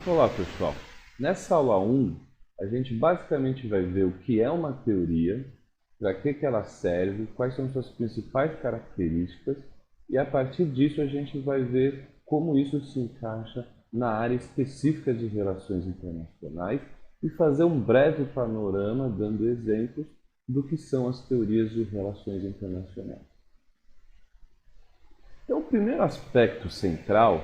Olá, pessoal. Nessa aula 1, a gente basicamente vai ver o que é uma teoria, para que ela serve, quais são suas principais características, e a partir disso a gente vai ver como isso se encaixa na área específica de relações internacionais e fazer um breve panorama dando exemplos do que são as teorias de relações internacionais. Então, o primeiro aspecto central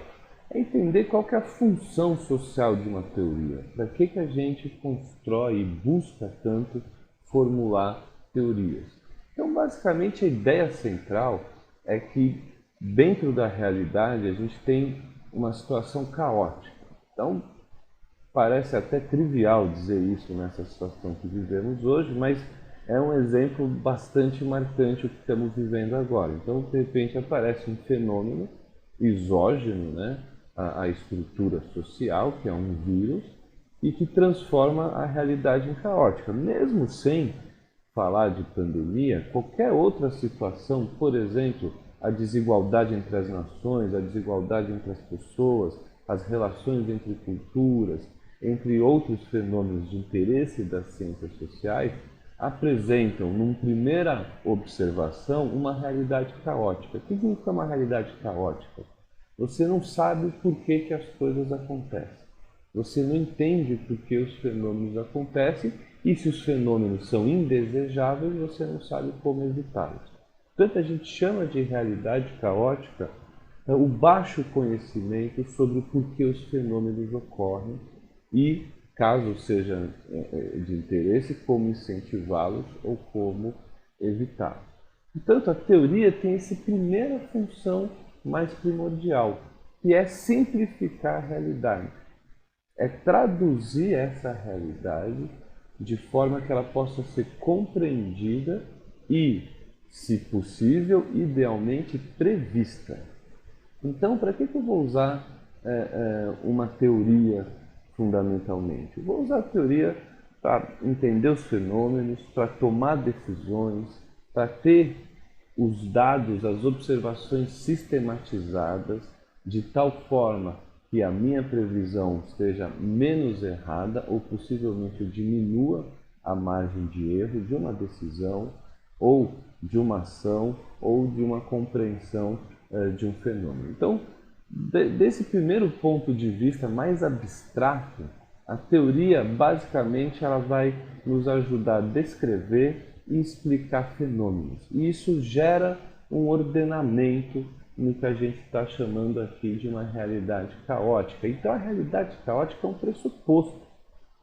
é entender qual que é a função social de uma teoria. Para que a gente constrói e busca tanto formular teorias? Então, basicamente, a ideia central é que, dentro da realidade, a gente tem uma situação caótica. Então, parece até trivial dizer isso nessa situação que vivemos hoje, mas é um exemplo bastante marcante o que estamos vivendo agora. Então, de repente, aparece um fenômeno exógeno, né, à estrutura social, que é um vírus, e que transforma a realidade em caótica. Mesmo sem falar de pandemia, qualquer outra situação, por exemplo, a desigualdade entre as nações, a desigualdade entre as pessoas, as relações entre culturas, entre outros fenômenos de interesse das ciências sociais, apresentam, numa primeira observação, uma realidade caótica. O que significa uma realidade caótica? Você não sabe por que as coisas acontecem. Você não entende por que os fenômenos acontecem e se os fenômenos são indesejáveis, você não sabe como evitá-los. Portanto, a gente chama de realidade caótica o baixo conhecimento sobre por que os fenômenos ocorrem e, caso seja de interesse, como incentivá-los ou como evitá-los. Portanto, a teoria tem essa primeira função mais primordial, que é simplificar a realidade. É traduzir essa realidade de forma que ela possa ser compreendida e, se possível, idealmente prevista. Então, para que eu vou usar uma teoria fundamentalmente? Eu vou usar a teoria para entender os fenômenos, para tomar decisões, para ter os dados, as observações sistematizadas, de tal forma que a minha previsão esteja menos errada ou possivelmente diminua a margem de erro de uma decisão ou de uma ação ou de uma compreensão de um fenômeno. Então, desse primeiro ponto de vista mais abstrato, a teoria basicamente ela vai nos ajudar a descrever e explicar fenômenos. E isso gera um ordenamento no que a gente está chamando aqui de uma realidade caótica. Então, a realidade caótica é um pressuposto.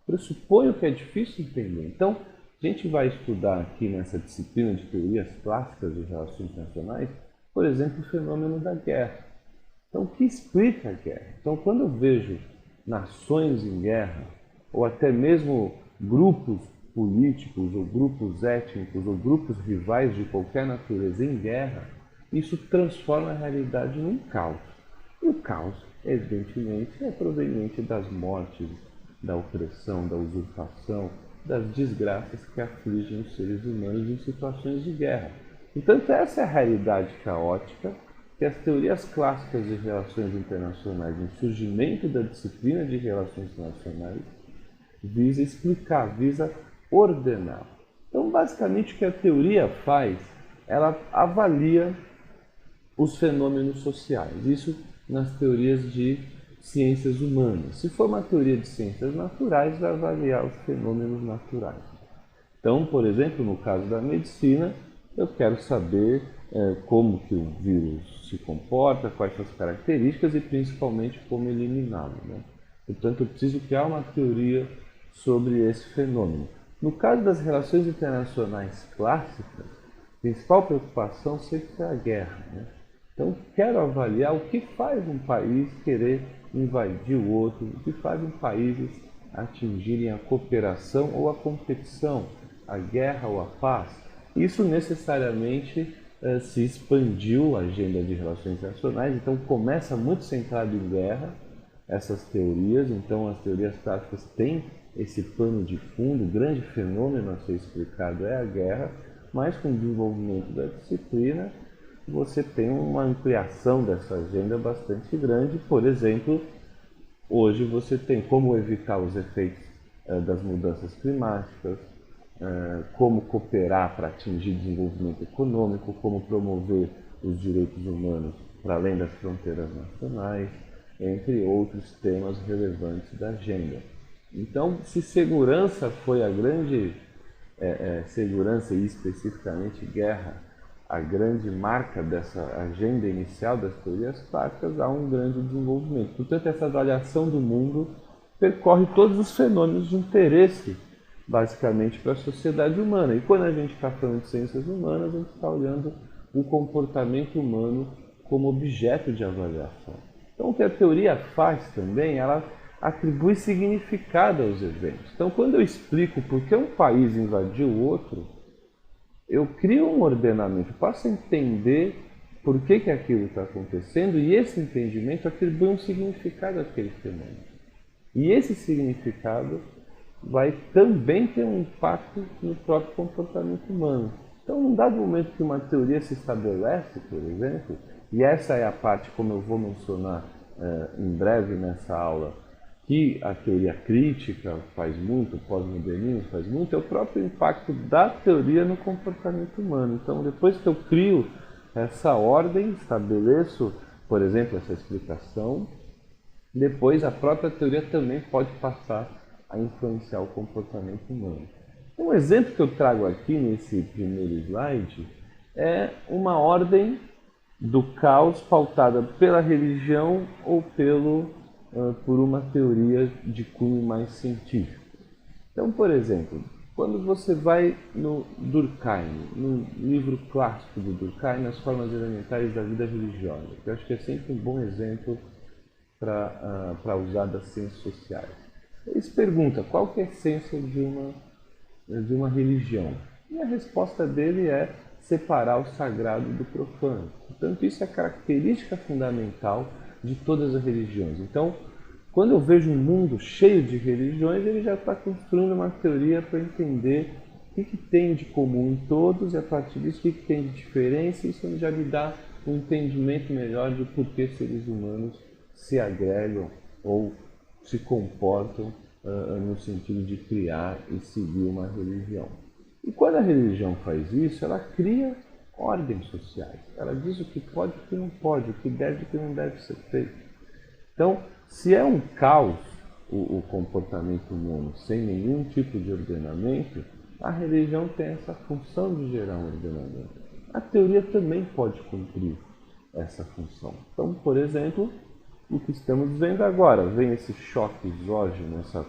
Pressupõe o que é difícil entender. Então, a gente vai estudar aqui nessa disciplina de teorias clássicas de relações internacionais, por exemplo, o fenômeno da guerra. Então, o que explica a guerra? Então, quando eu vejo nações em guerra, ou até mesmo grupos políticos, ou grupos étnicos, ou grupos rivais de qualquer natureza em guerra, isso transforma a realidade num caos. E o caos, evidentemente, é proveniente das mortes, da opressão, da usurpação, das desgraças que afligem os seres humanos em situações de guerra. Então, essa é a realidade caótica que as teorias clássicas de relações internacionais, no surgimento da disciplina de relações internacionais, visa explicar, visa ordenar. Então, basicamente, o que a teoria faz, ela avalia os fenômenos sociais. Isso nas teorias de ciências humanas. Se for uma teoria de ciências naturais, vai avaliar os fenômenos naturais. Então, por exemplo, no caso da medicina, eu quero saber como que o vírus se comporta, quais são as características e principalmente como eliminá-lo, né? Portanto, eu preciso criar uma teoria sobre esse fenômeno. No caso das relações internacionais clássicas, a principal preocupação sempre é a guerra, né? Então, quero avaliar o que faz um país querer invadir o outro, o que faz um país atingirem a cooperação ou a competição, a guerra ou a paz. Isso necessariamente se expandiu a agenda de relações internacionais, então começa muito centrado em guerra, essas teorias, então as teorias clássicas têm esse pano de fundo, o grande fenômeno a ser explicado é a guerra, mas com o desenvolvimento da disciplina, você tem uma ampliação dessa agenda bastante grande, por exemplo, Hoje você tem como evitar os efeitos das mudanças climáticas, como cooperar para atingir desenvolvimento econômico, como promover os direitos humanos para além das fronteiras nacionais, entre outros temas relevantes da agenda. Então, se segurança foi a grande segurança e especificamente guerra, a grande marca dessa agenda inicial das teorias práticas, há um grande desenvolvimento. Portanto, essa avaliação do mundo percorre todos os fenômenos de interesse, basicamente, para a sociedade humana. E quando a gente está falando de ciências humanas, a gente está olhando o comportamento humano como objeto de avaliação. Então, o que a teoria faz também, ela atribui significado aos eventos. Então, quando eu explico por que um país invadiu o outro, eu crio um ordenamento, passo a entender por que aquilo está acontecendo e esse entendimento atribui um significado àquele fenômeno. E esse significado vai também ter um impacto no próprio comportamento humano. Então, num dado momento que uma teoria se estabelece, por exemplo, e essa é a parte, como eu vou mencionar em breve nessa aula, que a teoria crítica faz muito, o pós-modernismo faz muito, é o próprio impacto da teoria no comportamento humano. Então, depois que eu crio essa ordem, estabeleço, por exemplo, essa explicação, depois a própria teoria também pode passar a influenciar o comportamento humano. Um exemplo que eu trago aqui nesse primeiro slide é uma ordem do caos pautada pela religião ou por uma teoria de cunho mais científico. Então, por exemplo, quando você vai no Durkheim, no livro clássico do Durkheim, As Formas Elementares da Vida Religiosa, que eu acho que é sempre um bom exemplo para usar das ciências sociais. Ele se pergunta qual que é a essência de uma religião. E a resposta dele é separar o sagrado do profano. Portanto, isso é característica fundamental de todas as religiões. Então, quando eu vejo um mundo cheio de religiões, ele já está construindo uma teoria para entender o que tem de comum em todos e, a partir disso, o que tem de diferença. Isso já me dá um entendimento melhor do porquê seres humanos se agregam ou se comportam no sentido de criar e seguir uma religião. E quando a religião faz isso, ela cria ordens sociais. Ela diz o que pode e o que não pode, o que deve e o que não deve ser feito. Então, se é um caos o comportamento humano sem nenhum tipo de ordenamento, a religião tem essa função de gerar um ordenamento. A teoria também pode cumprir essa função. Então, por exemplo, o que estamos vendo agora, vem esse choque exógeno, essa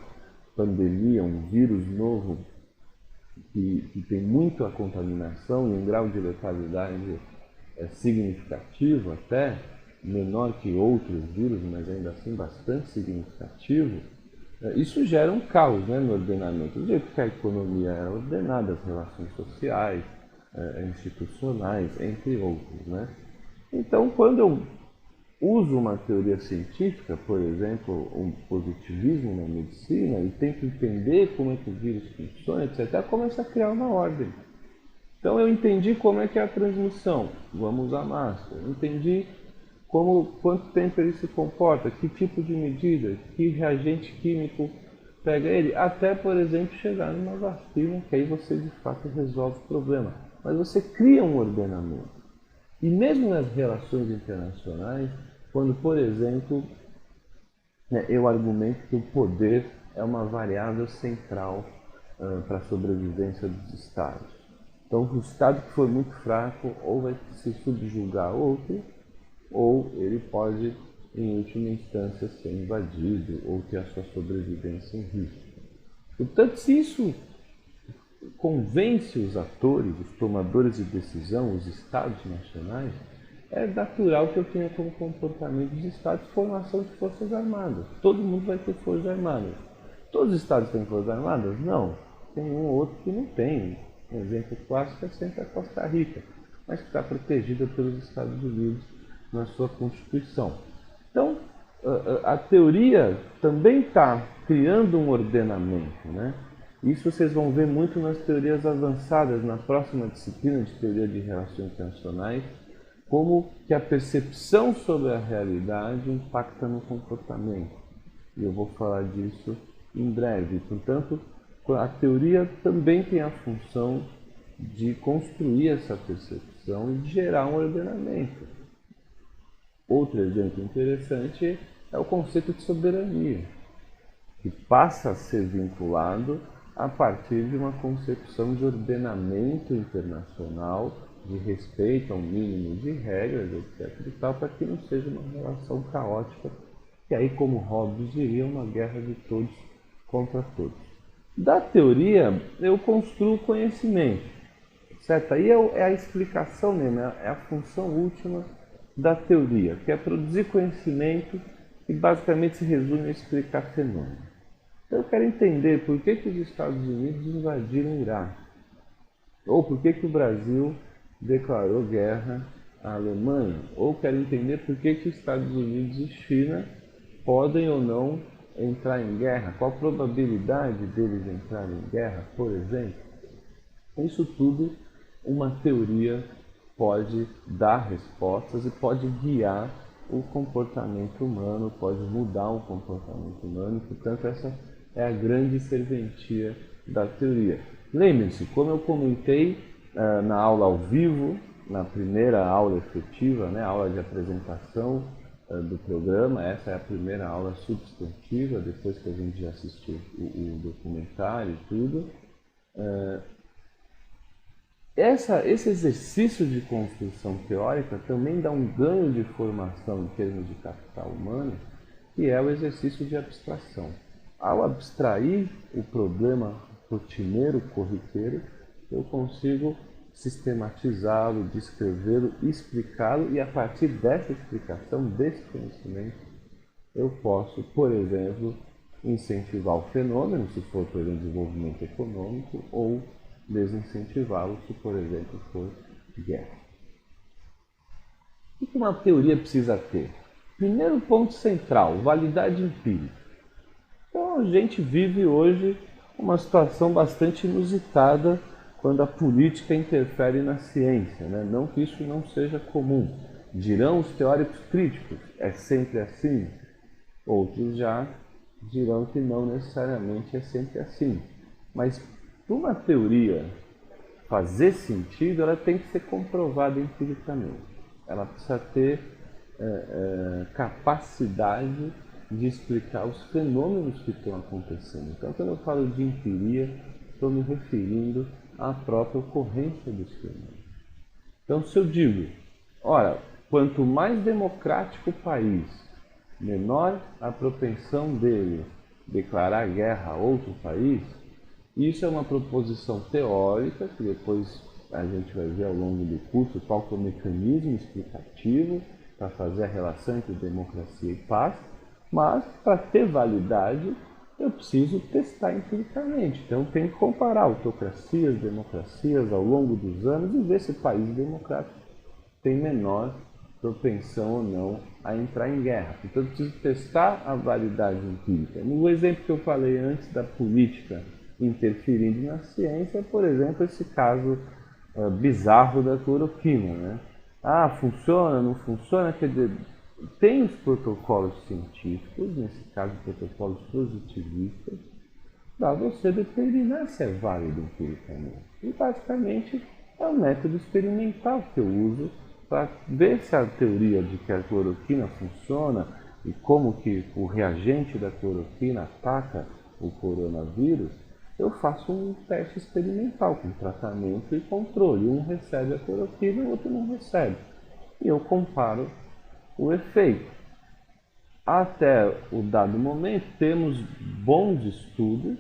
pandemia, um vírus novo que tem muita contaminação e um grau de letalidade significativo, até menor que outros vírus, mas ainda assim bastante significativo. Isso gera um caos, né, no ordenamento, do jeito que a economia é ordenada, as relações sociais, institucionais, entre outros, né? Então, quando eu uso uma teoria científica, por exemplo, um positivismo na medicina, e tento entender como é que o vírus funciona, etc., começa a criar uma ordem. Então, eu entendi como é que é a transmissão, vamos usar máscara. Entendi quanto tempo ele se comporta, que tipo de medida, que reagente químico pega ele, até, por exemplo, chegar numa vacina, que aí você, de fato, resolve o problema. Mas você cria um ordenamento. E mesmo nas relações internacionais, quando, por exemplo, eu argumento que o poder é uma variável central para a sobrevivência dos Estados. Então, o Estado que for muito fraco ou vai se subjugar a outro, ou ele pode, em última instância, ser invadido ou ter a sua sobrevivência em risco. Portanto, se isso convence os atores, os tomadores de decisão, os estados nacionais, é natural que eu tenha como comportamento dos estados formação de forças armadas. Todo mundo vai ter forças armadas. Todos os estados têm forças armadas? Não. Tem um ou outro que não tem. Um exemplo clássico é sempre a Costa Rica, mas que está protegida pelos Estados Unidos na sua Constituição. Então, a teoria também está criando um ordenamento, né? Isso vocês vão ver muito nas teorias avançadas, na próxima disciplina de teoria de relações internacionais, como que a percepção sobre a realidade impacta no comportamento. E eu vou falar disso em breve. Portanto, a teoria também tem a função de construir essa percepção e de gerar um ordenamento. Outro exemplo interessante é o conceito de soberania, que passa a ser vinculado a partir de uma concepção de ordenamento internacional, de respeito a um mínimo de regras, etc. e tal, para que não seja uma relação caótica, que aí, como Hobbes diria, uma guerra de todos contra todos. Da teoria, eu construo conhecimento, certo? Aí é a explicação mesmo, é a função última da teoria, que é produzir conhecimento e basicamente se resume a explicar fenômenos. Então eu quero entender por que os Estados Unidos invadiram o Iraque, ou por que o Brasil declarou guerra à Alemanha, ou quero entender por que os Estados Unidos e China podem ou não entrar em guerra, qual a probabilidade deles entrarem em guerra, por exemplo. Isso tudo uma teoria pode dar respostas e pode guiar o comportamento humano, pode mudar o comportamento humano, portanto essa é a grande serventia da teoria. Lembre-se, como eu comentei na aula ao vivo, na primeira aula efetiva, né, aula de apresentação do programa, essa é a primeira aula substantiva, depois que a gente já assistiu o documentário e tudo. Esse exercício de construção teórica também dá um ganho de formação em termos de capital humano, que é o exercício de abstração. Ao abstrair o problema rotineiro, corriqueiro, eu consigo sistematizá-lo, descrevê-lo, explicá-lo, e a partir dessa explicação, desse conhecimento, eu posso, por exemplo, incentivar o fenômeno, se for, por exemplo, desenvolvimento econômico, ou desincentivá-lo, se, por exemplo, for guerra. O que uma teoria precisa ter? Primeiro ponto central, validade empírica. Então, a gente vive hoje uma situação bastante inusitada quando a política interfere na ciência, né? Não que isso não seja comum. Dirão os teóricos críticos, é sempre assim. Outros já dirão que não necessariamente é sempre assim. Mas para uma teoria fazer sentido, ela tem que ser comprovada empiricamente. Ela precisa ter capacidade de explicar os fenômenos que estão acontecendo. Então, quando eu falo de empiria, estou me referindo à própria ocorrência dos fenômenos. Então, se eu digo, ora, quanto mais democrático o país, menor a propensão dele declarar guerra a outro país, isso é uma proposição teórica, que depois a gente vai ver ao longo do curso qual que é o mecanismo explicativo para fazer a relação entre democracia e paz, mas para ter validade eu preciso testar empiricamente. Então eu tenho que comparar autocracias, democracias ao longo dos anos e ver se o país democrático tem menor propensão ou não a entrar em guerra. Então eu preciso testar a validade empírica. No exemplo que eu falei antes da política interferindo na ciência, por exemplo, esse caso bizarro da cloroquina, né? Ah, funciona, não funciona? Quer dizer, tem os protocolos científicos, nesse caso protocolos positivistas, para você determinar se é válido empiricamente. E basicamente é um método experimental que eu uso para ver se a teoria de que a cloroquina funciona e como que o reagente da cloroquina ataca o coronavírus. Eu faço um teste experimental com tratamento e controle. Um recebe a cloroquina, o outro não recebe. E eu comparo o efeito. Até o dado momento, temos bons estudos,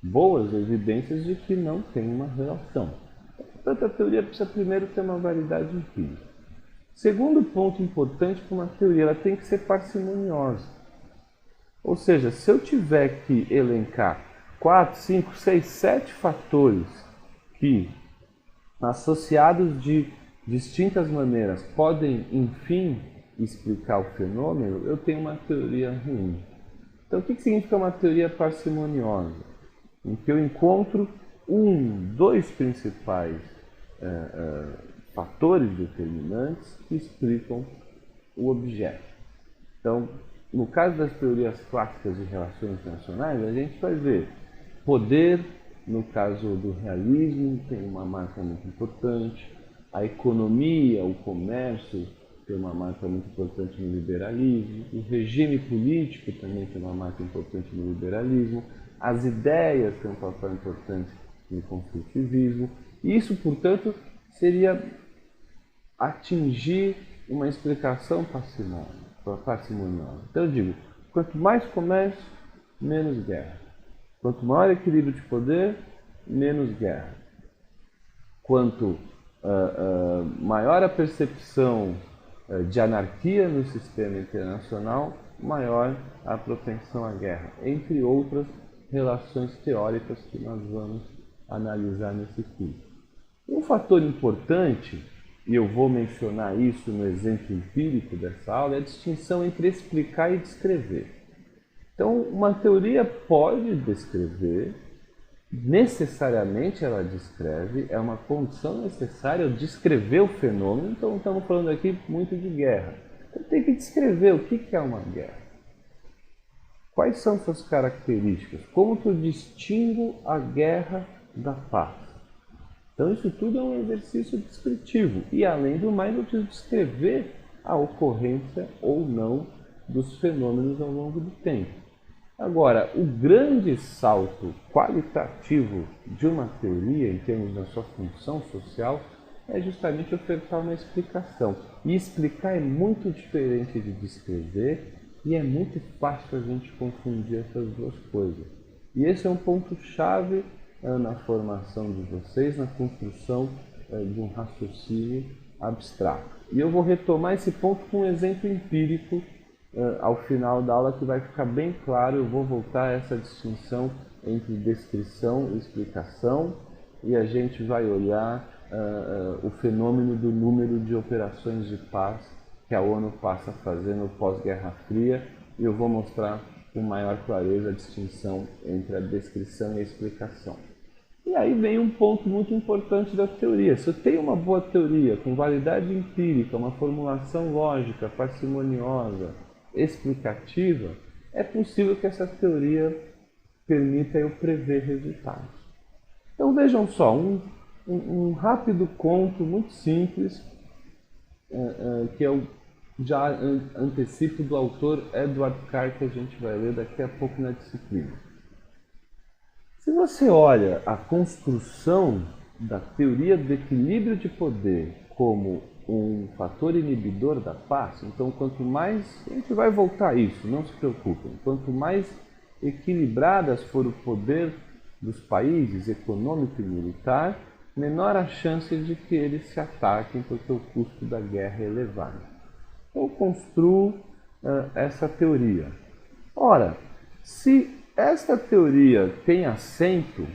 boas evidências de que não tem uma relação. Portanto, a teoria precisa primeiro ter uma validade empírica. Segundo ponto importante para uma teoria, ela tem que ser parcimoniosa. Ou seja, se eu tiver que elencar 4, 5, 6, 7 fatores que, associados de distintas maneiras, podem, enfim, explicar o fenômeno, eu tenho uma teoria ruim. Então, o que significa uma teoria parcimoniosa? Em que eu encontro dois principais fatores determinantes que explicam o objeto. Então, no caso das teorias clássicas de relações internacionais, a gente vai ver poder, no caso do realismo, tem uma marca muito importante, a economia, o comércio tem uma marca muito importante no liberalismo, o regime político também tem uma marca importante no liberalismo, as ideias têm um papel importante no construtivismo. Isso, portanto, seria atingir uma explicação parcimoniosa. Então eu digo, quanto mais comércio, menos guerra. Quanto maior equilíbrio de poder, menos guerra. Quanto maior a percepção de anarquia no sistema internacional, maior a propensão à guerra, entre outras relações teóricas que nós vamos analisar nesse curso. Um fator importante, e eu vou mencionar isso no exemplo empírico dessa aula, é a distinção entre explicar e descrever. Então, uma teoria pode descrever, necessariamente ela descreve, é uma condição necessária descrever o fenômeno, então estamos falando aqui muito de guerra. Então tem que descrever o que é uma guerra. Quais são suas características? Como que eu distingo a guerra da paz? Então isso tudo é um exercício descritivo e, além do mais, eu preciso descrever a ocorrência ou não dos fenômenos ao longo do tempo. Agora, o grande salto qualitativo de uma teoria, em termos da sua função social, é justamente ofertar uma explicação. E explicar é muito diferente de descrever e é muito fácil a gente confundir essas duas coisas. E esse é um ponto-chave na formação de vocês, na construção de um raciocínio abstrato. E eu vou retomar esse ponto com um exemplo empírico ao final da aula, que vai ficar bem claro. Eu vou voltar a essa distinção entre descrição e explicação, e a gente vai olhar o fenômeno do número de operações de paz que a ONU passa a fazer no pós-Guerra Fria, e eu vou mostrar com maior clareza a distinção entre a descrição e a explicação. E aí vem um ponto muito importante da teoria. Se eu tenho uma boa teoria, com validade empírica, uma formulação lógica, parcimoniosa, explicativa, é possível que essa teoria permita eu prever resultados. Então vejam só, um rápido conto muito simples, que eu já antecipo, do autor Edward Carr, que a gente vai ler daqui a pouco na disciplina. Se você olha a construção da teoria do equilíbrio de poder como um fator inibidor da paz, então quanto mais, a gente vai voltar a isso, não se preocupem, quanto mais equilibradas for o poder dos países, econômico e militar, menor a chance de que eles se ataquem, porque o custo da guerra é elevado. Eu construo essa teoria. Ora, se esta teoria tem assento,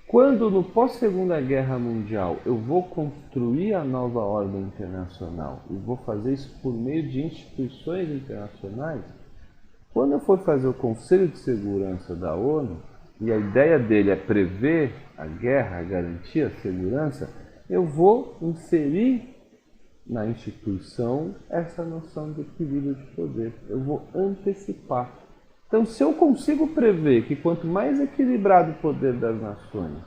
quando no pós-Segunda Guerra Mundial eu vou construir a nova ordem internacional e vou fazer isso por meio de instituições internacionais, quando eu for fazer o Conselho de Segurança da ONU, e a ideia dele é prever a guerra, garantir a segurança, eu vou inserir na instituição essa noção de equilíbrio de poder. Eu vou antecipar. Então, se eu consigo prever que quanto mais equilibrado o poder das nações,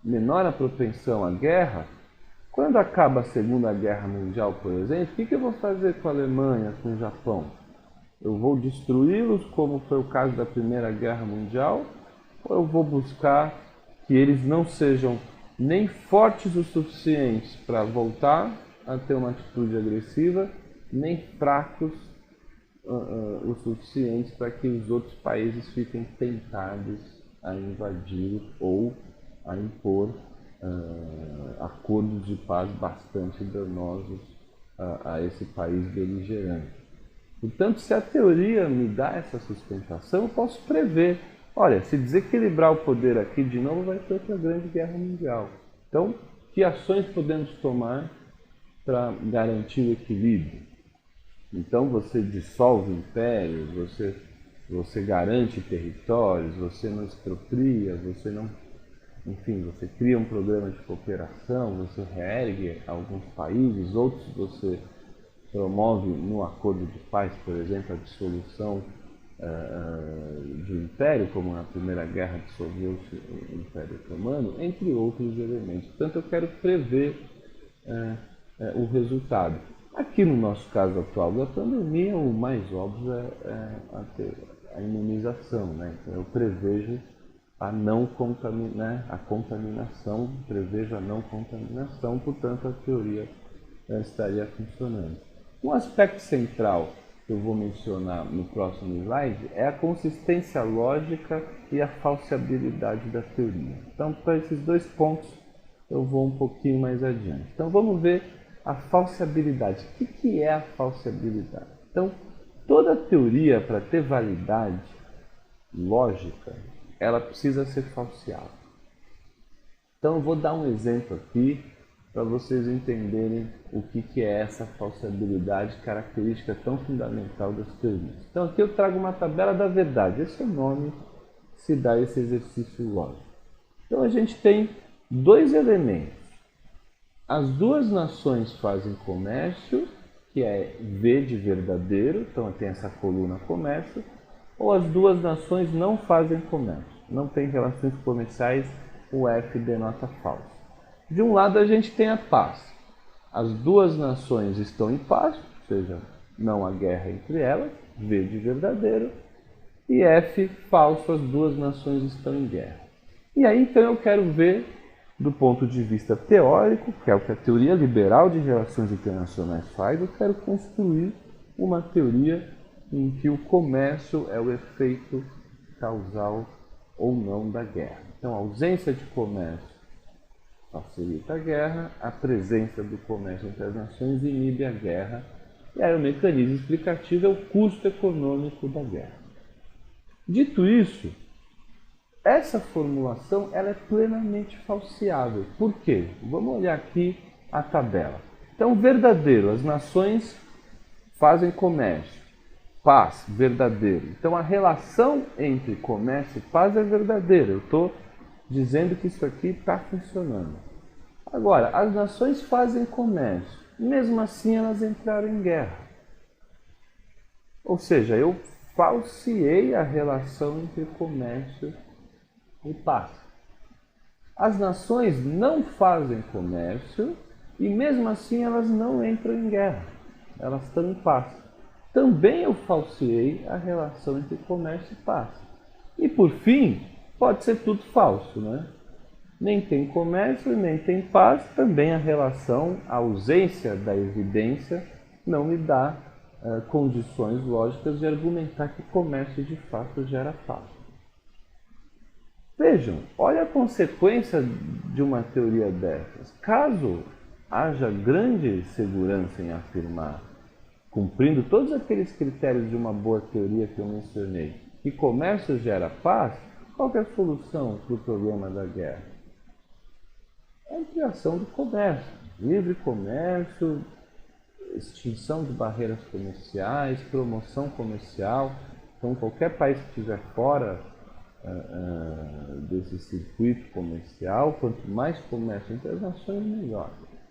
menor a propensão à guerra, quando acaba a Segunda Guerra Mundial, por exemplo, o que eu vou fazer com a Alemanha, com o Japão? Eu vou destruí-los, como foi o caso da Primeira Guerra Mundial, ou eu vou buscar que eles não sejam nem fortes o suficiente para voltar a ter uma atitude agressiva, nem fracos o suficiente para que os outros países fiquem tentados a invadir ou a impor acordos de paz bastante danosos a esse país beligerante. Portanto, se a teoria me dá essa sustentação, eu posso prever. Olha, se desequilibrar o poder aqui de novo, vai ter outra grande guerra mundial. Então, que ações podemos tomar para garantir o equilíbrio? Então, você dissolve impérios, você garante territórios, você não expropria, você não... Enfim, você cria um programa de cooperação, você reergue alguns países, outros você promove no Acordo de Paz, por exemplo, a dissolução de um império, como na Primeira Guerra dissolveu-se o Império Otomano, entre outros elementos. Portanto, eu quero prever o resultado. Aqui no nosso caso atual da pandemia, o mais óbvio é a imunização, né? Então, eu prevejo a contaminação, prevejo a não contaminação, portanto a teoria estaria funcionando. Um aspecto central que eu vou mencionar no próximo slide é a consistência lógica e a falseabilidade da teoria. Então, para esses dois pontos, eu vou um pouquinho mais adiante. Então, vamos ver a falseabilidade. O que é a falseabilidade? Então, toda teoria, para ter validade lógica, ela precisa ser falseável. Então, eu vou dar um exemplo aqui para vocês entenderem o que é essa falseabilidade, característica tão fundamental das teorias. Então, aqui eu trago uma tabela da verdade. Esse é o nome que se dá a esse exercício lógico. Então, a gente tem dois elementos. As duas nações fazem comércio, que é V de verdadeiro, então tem essa coluna comércio, ou as duas nações não fazem comércio, não tem relações comerciais, o F denota falso. De um lado a gente tem a paz. As duas nações estão em paz, ou seja, não há guerra entre elas, V de verdadeiro, e F falso, as duas nações estão em guerra. E aí então eu quero ver, do ponto de vista teórico, que é o que a teoria liberal de relações internacionais faz, eu quero construir uma teoria em que o comércio é o efeito causal ou não da guerra. Então, a ausência de comércio facilita a guerra, a presença do comércio entre as nações inibe a guerra, e aí o mecanismo explicativo é o custo econômico da guerra. Dito isso, essa formulação ela é plenamente falseável. Por quê? Vamos olhar aqui a tabela. Então, verdadeiro, as nações fazem comércio. Paz, verdadeiro. Então, a relação entre comércio e paz é verdadeira. Eu estou dizendo que isso aqui está funcionando. Agora, as nações fazem comércio. Mesmo assim, elas entraram em guerra. Ou seja, eu falseei a relação entre comércio e paz. As nações não fazem comércio e mesmo assim elas não entram em guerra. Elas estão em paz. Também eu falseei a relação entre comércio e paz. E por fim, pode ser tudo falso, né? Nem tem comércio, nem tem paz, também a relação, a ausência da evidência não me dá condições lógicas de argumentar que comércio de fato gera paz. Vejam, olha a consequência de uma teoria dessas. Caso haja grande segurança em afirmar, cumprindo todos aqueles critérios de uma boa teoria que eu mencionei, que comércio gera paz, qual é a solução para o problema da guerra? É a ampliação do comércio, livre comércio, extinção de barreiras comerciais, promoção comercial. Então, qualquer país que estiver fora desse circuito comercial, quanto mais comércio entre as nações, melhor.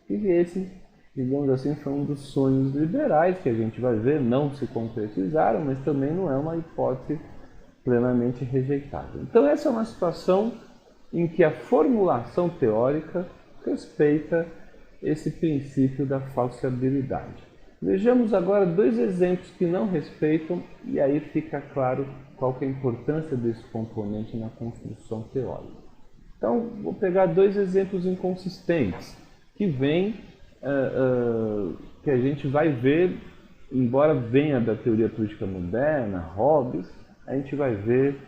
E esse, digamos assim, foi um dos sonhos liberais que a gente vai ver, não se concretizaram, mas também não é uma hipótese plenamente rejeitável. Então essa é uma situação em que a formulação teórica respeita esse princípio da falseabilidade. Vejamos agora dois exemplos que não respeitam e aí fica claro qual que é a importância desse componente na construção teórica. Então, vou pegar dois exemplos inconsistentes que que a gente vai ver, embora venha da teoria política moderna, Hobbes, a gente vai ver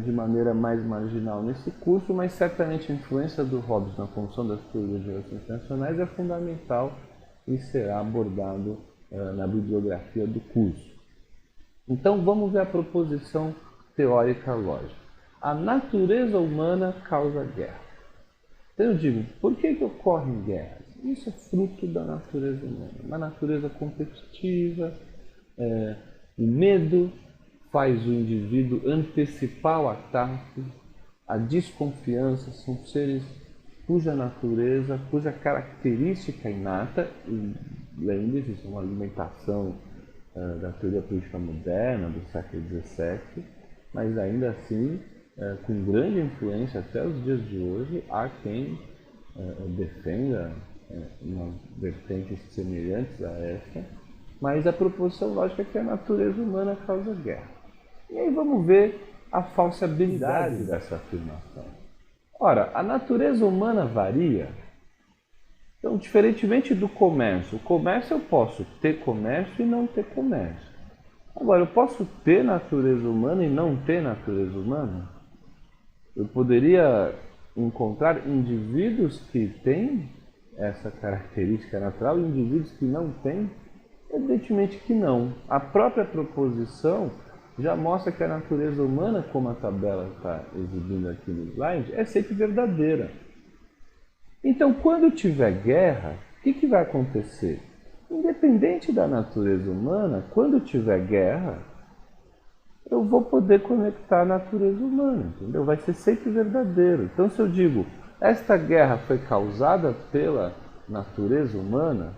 de maneira mais marginal nesse curso, mas certamente a influência do Hobbes na construção das teorias de relações internacionais é fundamental e será abordado na bibliografia do curso. Então vamos ver a proposição teórica lógica. A natureza humana causa guerra. Então eu digo, por que ocorrem guerras? Isso é fruto da natureza humana. Uma natureza competitiva, o medo faz o indivíduo antecipar o ataque, a desconfiança são seres cuja natureza, cuja característica inata, e lembre-se, isso é uma alimentação da teoria política moderna do século XVII, mas ainda assim, com grande influência até os dias de hoje, há quem defenda umas vertentes semelhantes a essa, mas a proposição lógica é que a natureza humana causa guerra. E aí vamos ver a falsibilidade dessa afirmação. Ora, a natureza humana varia. Então, diferentemente do comércio, o comércio eu posso ter comércio e não ter comércio. Agora, eu posso ter natureza humana e não ter natureza humana? Eu poderia encontrar indivíduos que têm essa característica natural e indivíduos que não têm? Evidentemente que não. A própria proposição já mostra que a natureza humana, como a tabela está exibindo aqui no slide, é sempre verdadeira. Então, quando tiver guerra, o que vai acontecer? Independente da natureza humana, quando tiver guerra, eu vou poder conectar a natureza humana, entendeu? Vai ser sempre verdadeiro. Então, se eu digo, esta guerra foi causada pela natureza humana,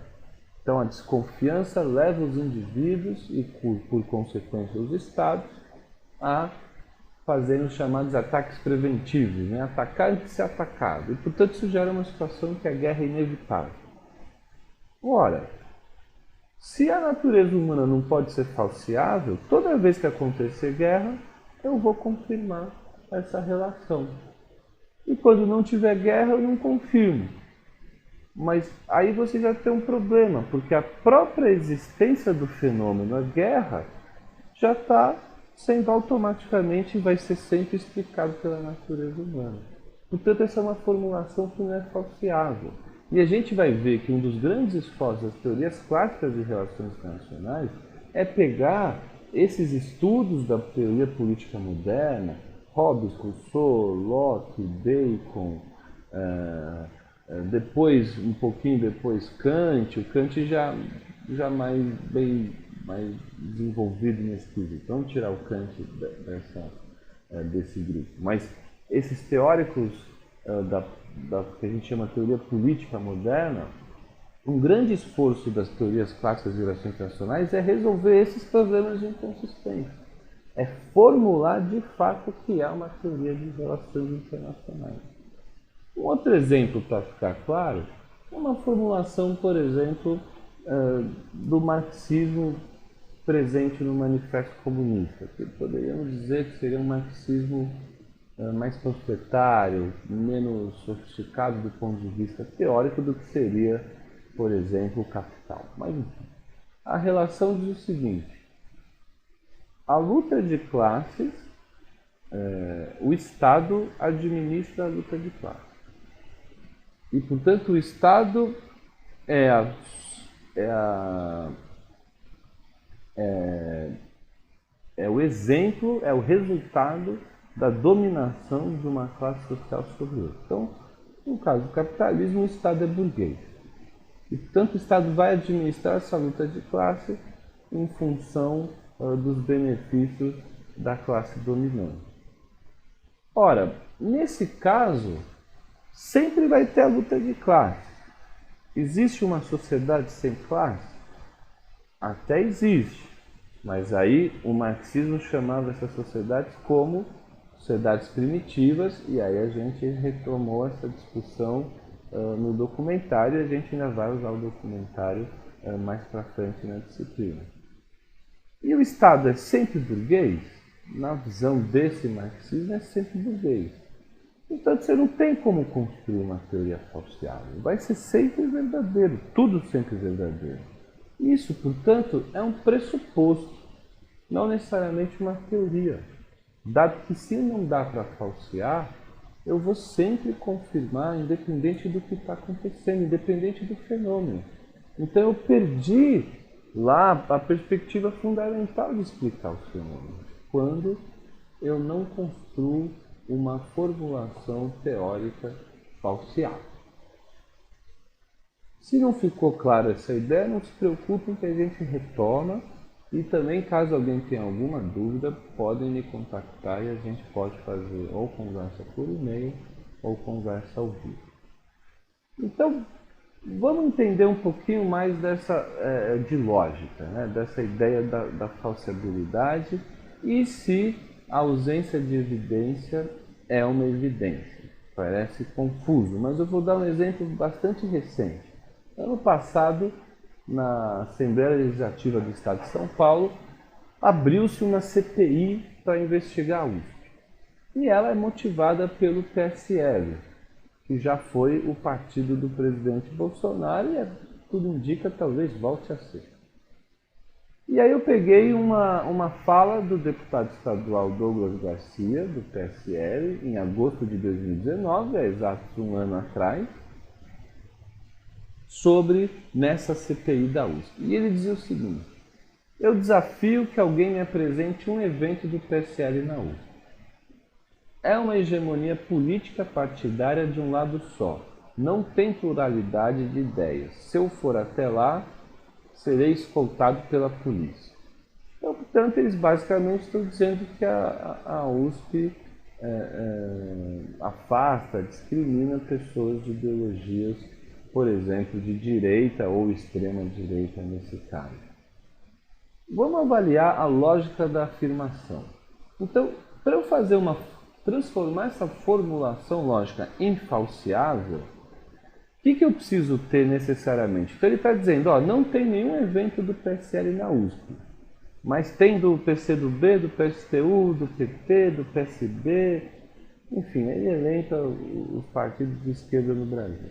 então a desconfiança leva os indivíduos e, por consequência, os estados a fazerem os chamados ataques preventivos, né? Atacar antes de ser atacado. E, portanto, isso gera uma situação que a guerra é inevitável. Ora, se a natureza humana não pode ser falseável, toda vez que acontecer guerra, eu vou confirmar essa relação. E quando não tiver guerra, eu não confirmo. Mas aí você já tem um problema, porque a própria existência do fenômeno, a guerra, já está sendo automaticamente e vai ser sempre explicado pela natureza humana. Portanto, essa é uma formulação que não é falseável. E a gente vai ver que um dos grandes esforços das teorias clássicas de relações internacionais é pegar esses estudos da teoria política moderna, Hobbes, Rousseau, Locke, Bacon, depois, um pouquinho depois, Kant, o Kant já mais desenvolvido nesse quesito. Vamos tirar o Kant desse grupo. Mas esses teóricos da que a gente chama de teoria política moderna, um grande esforço das teorias clássicas de relações internacionais é resolver esses problemas de inconsistência. É formular de fato o que é uma teoria de relações internacionais. Um outro exemplo para ficar claro é uma formulação, por exemplo, do marxismo presente no Manifesto Comunista, que poderíamos dizer que seria um marxismo mais panfletário, menos sofisticado do ponto de vista teórico do que seria, por exemplo, o Capital. Mas, enfim, a relação diz o seguinte: a luta de classes, o Estado administra a luta de classes. E, portanto, o Estado é o exemplo, é o resultado da dominação de uma classe social sobre outra. Então, no caso do capitalismo, o Estado é burguês. E, portanto, o Estado vai administrar essa luta de classe em função dos benefícios da classe dominante. Ora, nesse caso, sempre vai ter a luta de classe. Existe uma sociedade sem classe? Até existe. Mas aí o marxismo chamava essas sociedades como sociedades primitivas, e aí a gente retomou essa discussão no documentário, e a gente ainda vai usar o documentário mais para frente na disciplina. E o Estado é sempre burguês? Na visão desse marxismo, é sempre burguês. Portanto, você não tem como construir uma teoria falseável. Vai ser sempre verdadeiro, tudo sempre verdadeiro. Isso, portanto, é um pressuposto, não necessariamente uma teoria. Dado que se não dá para falsear, eu vou sempre confirmar, independente do que está acontecendo, independente do fenômeno. Então eu perdi lá a perspectiva fundamental de explicar os fenômenos, quando eu não construo uma formulação teórica falseável. Se não ficou clara essa ideia, não se preocupem que a gente retoma, e também, caso alguém tenha alguma dúvida, podem me contactar e a gente pode fazer ou conversa por e-mail ou conversa ao vivo. Então, Vamos entender um pouquinho mais de lógica, né? Dessa ideia da falseabilidade e se a ausência de evidência é uma evidência. Parece confuso, mas eu vou dar um exemplo bastante recente. Ano passado, na Assembleia Legislativa do Estado de São Paulo, abriu-se uma CPI para investigar a USP. E ela é motivada pelo PSL, que já foi o partido do presidente Bolsonaro e tudo indica talvez volte a ser. E aí eu peguei uma fala do deputado estadual Douglas Garcia, do PSL, em agosto de 2019, há exatos um ano atrás, sobre nessa CPI da USP. E ele dizia o seguinte: eu desafio que alguém me apresente um evento do PSL na USP. É uma hegemonia política partidária de um lado só. Não tem pluralidade de ideias. Se eu for até lá, serei escoltado pela polícia. Então, portanto, eles basicamente estão dizendo que a USP afasta, discrimina pessoas de ideologias, por exemplo, de direita ou extrema direita nesse caso. Vamos avaliar a lógica da afirmação. Então, para eu transformar essa formulação lógica em falseável, o que eu preciso ter necessariamente? Então ele está dizendo, ó, não tem nenhum evento do PSL na USP, mas tem do PCdoB, do PSTU, do PT, do PSB, enfim, ele elenca os partidos de esquerda no Brasil.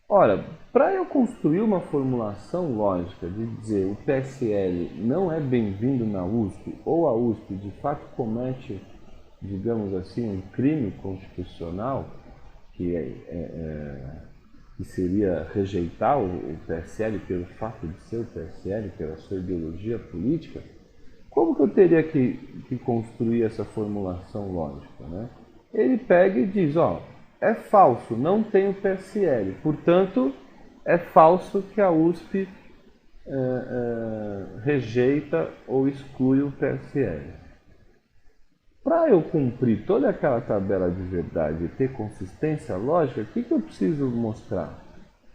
Ora, para eu construir uma formulação lógica de dizer o PSL não é bem-vindo na USP, ou a USP de fato comete, digamos assim, um crime constitucional, que seria rejeitar o PSL pelo fato de ser o PSL, pela sua ideologia política, como que eu teria que construir essa formulação lógica, né? Ele pega e diz, ó, é falso, não tem o PSL, portanto, é falso que a USP rejeita ou exclui o PSL. Para eu cumprir toda aquela tabela de verdade e ter consistência lógica, o que eu preciso mostrar?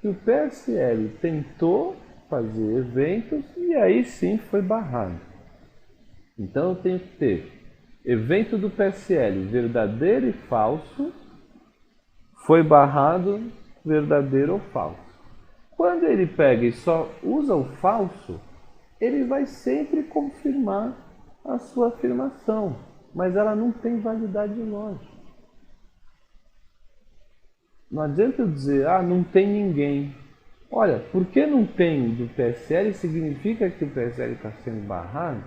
Que o PSL tentou fazer eventos e aí sim foi barrado. Então eu tenho que ter evento do PSL verdadeiro e falso, foi barrado, verdadeiro ou falso. Quando ele pega e só usa o falso, ele vai sempre confirmar a sua afirmação, mas ela não tem validade lógica. Não adianta eu dizer, não tem ninguém. Olha, porque não tem do PSL significa que o PSL está sendo barrado?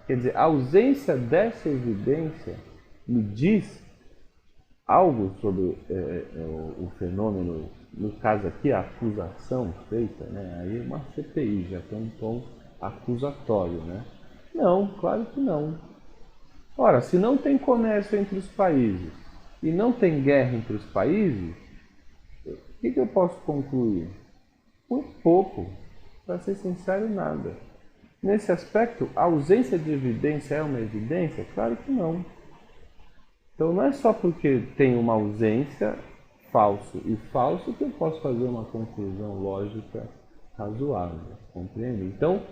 Quer dizer, a ausência dessa evidência me diz algo sobre o fenômeno, no caso aqui, a acusação feita, né? Aí uma CPI, já tem um tom acusatório, né? Não, claro que não. Ora, se não tem comércio entre os países e não tem guerra entre os países, o que eu posso concluir? Muito pouco, para ser sincero, nada. Nesse aspecto, a ausência de evidência é uma evidência? Claro que não. Então não é só porque tem uma ausência, falso e falso, que eu posso fazer uma conclusão lógica razoável, compreende? Então,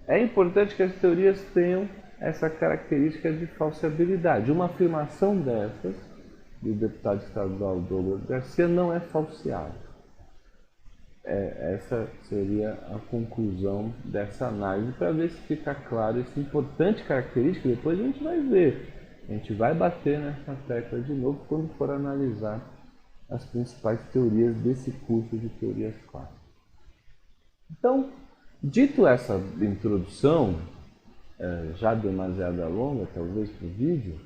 é importante que as teorias tenham essa característica de falseabilidade. Uma afirmação dessas, do deputado estadual Douglas Garcia, não é falseável. Essa seria a conclusão dessa análise, para ver se fica claro essa importante característica. Depois a gente vai ver, a gente vai bater nessa tecla de novo quando for analisar as principais teorias desse curso de teorias clássicas. Então, dito essa introdução, já demasiado longa, talvez para o vídeo,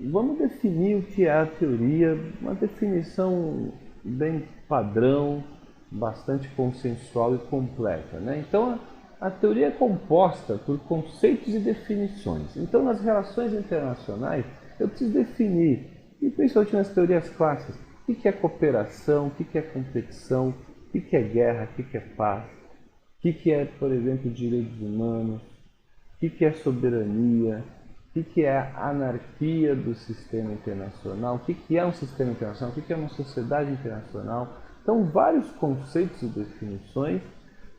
vamos definir o que é a teoria, uma definição bem padrão, bastante consensual e completa, né? Então, a teoria é composta por conceitos e definições. Então, nas relações internacionais, eu preciso definir, e principalmente nas teorias clássicas, o que é cooperação, o que é competição, o que é guerra, o que é paz, o que é, por exemplo, direitos humanos, o que é soberania, o que é a anarquia do sistema internacional, o que é um sistema internacional, o que é uma sociedade internacional, Então, vários conceitos e definições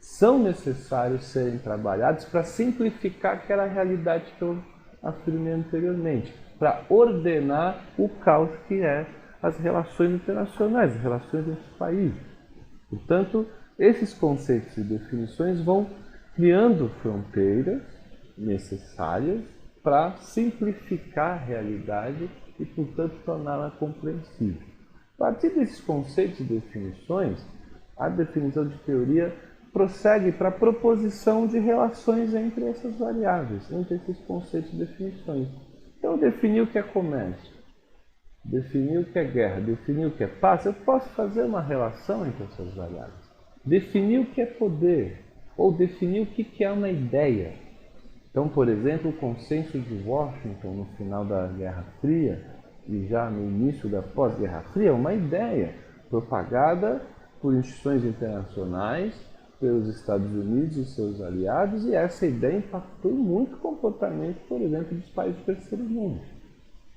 são necessários serem trabalhados para simplificar aquela realidade que eu afirmei anteriormente, para ordenar o caos que é as relações internacionais, as relações entre os países. Portanto, esses conceitos e definições vão criando fronteiras necessárias para simplificar a realidade e, portanto, torná-la compreensível. A partir desses conceitos e definições, a definição de teoria prossegue para a proposição de relações entre essas variáveis, entre esses conceitos e definições. Então, definir o que é comércio, definir o que é guerra, definir o que é paz, eu posso fazer uma relação entre essas variáveis. Definir o que é poder, ou definir o que é uma ideia. Então, por exemplo, o consenso de Washington no final da Guerra Fria e já no início da pós-Guerra Fria é uma ideia propagada por instituições internacionais, pelos Estados Unidos e seus aliados, e essa ideia impactou muito o comportamento, por exemplo, dos países do terceiro mundo.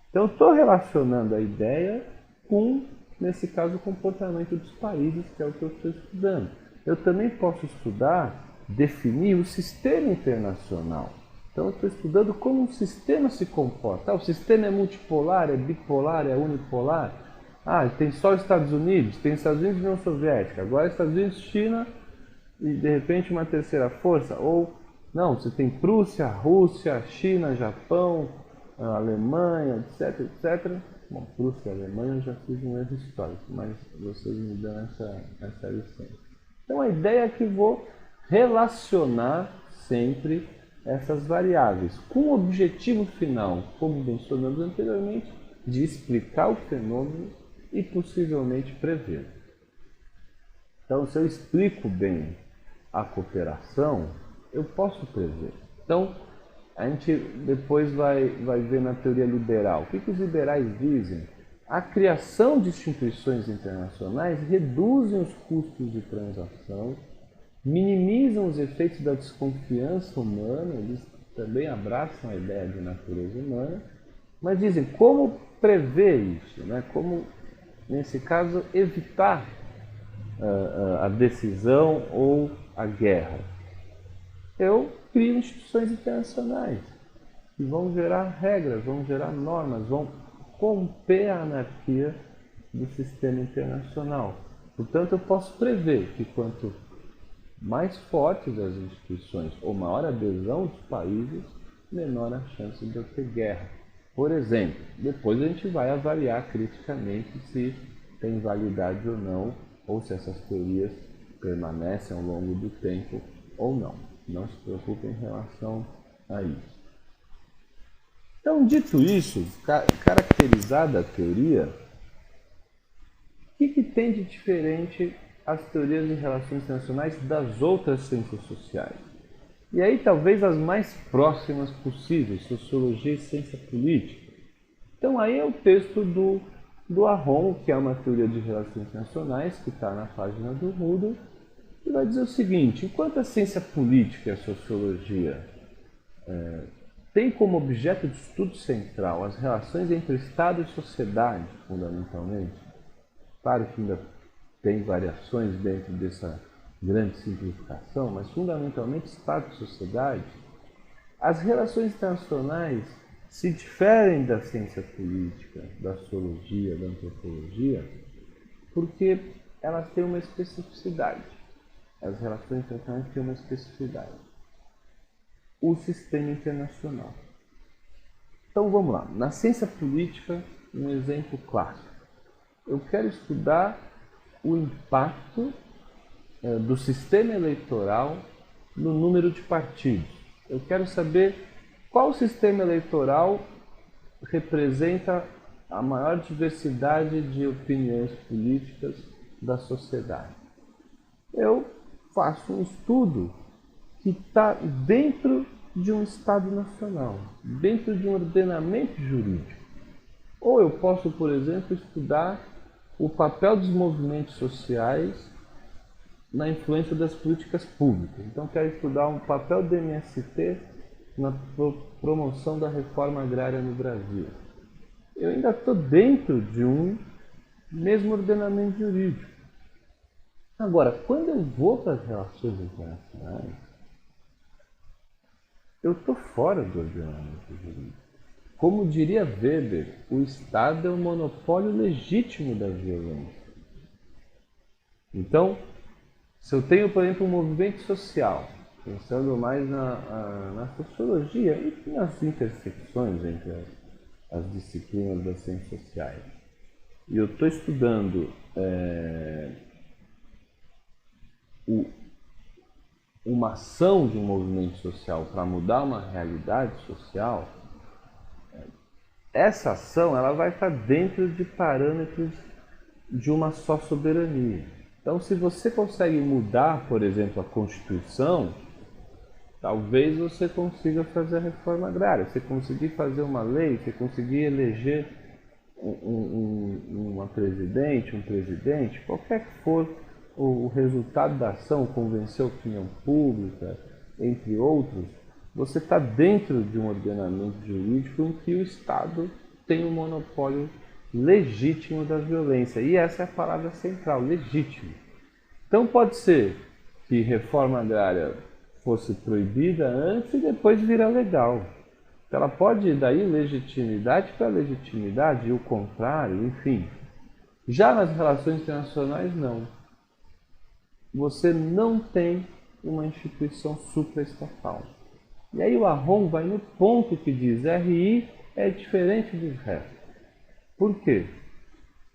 Então, eu estou relacionando a ideia com, nesse caso, o comportamento dos países, que é o que eu estou estudando. Eu também posso estudar, definir o sistema internacional. Então, eu estou estudando como um sistema se comporta. O sistema é multipolar, é bipolar, é unipolar. Tem só os Estados Unidos, tem Estados Unidos e União Soviética, agora Estados Unidos, China e, de repente, uma terceira força. Ou, não, você tem Prússia, Rússia, China, Japão, Alemanha, etc, etc. Bom, Prússia e Alemanha eu já fiz um erro histórico, mas vocês me dão essa licença. Então, a ideia é que vou relacionar sempre essas variáveis com o objetivo final, como mencionamos anteriormente, de explicar o fenômeno e possivelmente prever. Então, se eu explico bem a cooperação, eu posso prever. Então, a gente depois vai ver na teoria liberal. O que os liberais dizem? A criação de instituições internacionais reduzem os custos de transação, minimizam os efeitos da desconfiança humana, eles também abraçam a ideia de natureza humana, mas dizem como prever isso, né? Como, nesse caso, evitar a decisão ou a guerra. Eu crio instituições internacionais que vão gerar regras, vão gerar normas, vão romper a anarquia do sistema internacional. Portanto, eu posso prever que quanto mais fortes as instituições ou maior a adesão dos países, menor a chance de eu ter guerra. Por exemplo, depois a gente vai avaliar criticamente se tem validade ou não, ou se essas teorias permanecem ao longo do tempo ou não. Não se preocupe em relação a isso. Então, dito isso, caracterizada a teoria, o que tem de diferente as teorias de relações internacionais das outras ciências sociais? E aí, talvez as mais próximas possíveis, sociologia e ciência política. Então, aí é o texto do Aron, que é uma teoria de relações internacionais, que está na página do Moodle, e vai dizer o seguinte: enquanto a ciência política e a sociologia tem como objeto de estudo central as relações entre Estado e sociedade, fundamentalmente, claro que ainda tem variações dentro dessa grande simplificação, mas fundamentalmente Estado e sociedade, as relações internacionais se diferem da ciência política, da sociologia, da antropologia, porque elas têm uma especificidade. As relações internacionais têm uma especificidade. O sistema internacional. Então vamos lá. Na ciência política, um exemplo clássico. Eu quero estudar o impacto do sistema eleitoral no número de partidos. Eu quero saber qual sistema eleitoral representa a maior diversidade de opiniões políticas da sociedade. Eu faço um estudo que está dentro de um Estado nacional, dentro de um ordenamento jurídico. Ou eu posso, por exemplo, estudar o papel dos movimentos sociais na influência das políticas públicas. Então, quero estudar um papel do MST na promoção da reforma agrária no Brasil. Eu ainda estou dentro de um mesmo ordenamento jurídico. Agora, quando eu vou para as relações internacionais, eu estou fora do ordenamento jurídico. Como diria Weber, o Estado é o monopólio legítimo da violência. Então, se eu tenho, por exemplo, um movimento social, pensando mais na sociologia e nas intersecções entre as disciplinas das ciências sociais, e eu estou estudando uma ação de um movimento social para mudar uma realidade social, essa ação ela vai estar dentro de parâmetros de uma só soberania. Então, se você consegue mudar, por exemplo, a Constituição, talvez você consiga fazer a reforma agrária. Você conseguir fazer uma lei, você conseguir eleger uma presidente, um presidente, qualquer que for o resultado da ação, convencer a opinião pública, entre outros, você está dentro de um ordenamento jurídico em que o Estado tem um monopólio legítimo da violência. E essa é a palavra central, legítimo. Então pode ser que reforma agrária fosse proibida antes e depois vira legal. Ela pode ir daí legitimidade para legitimidade e o contrário, enfim. Já nas relações internacionais, não. Você não tem uma instituição supraestatal. E aí o Aron vai no ponto que diz RI é diferente dos restos. Por quê?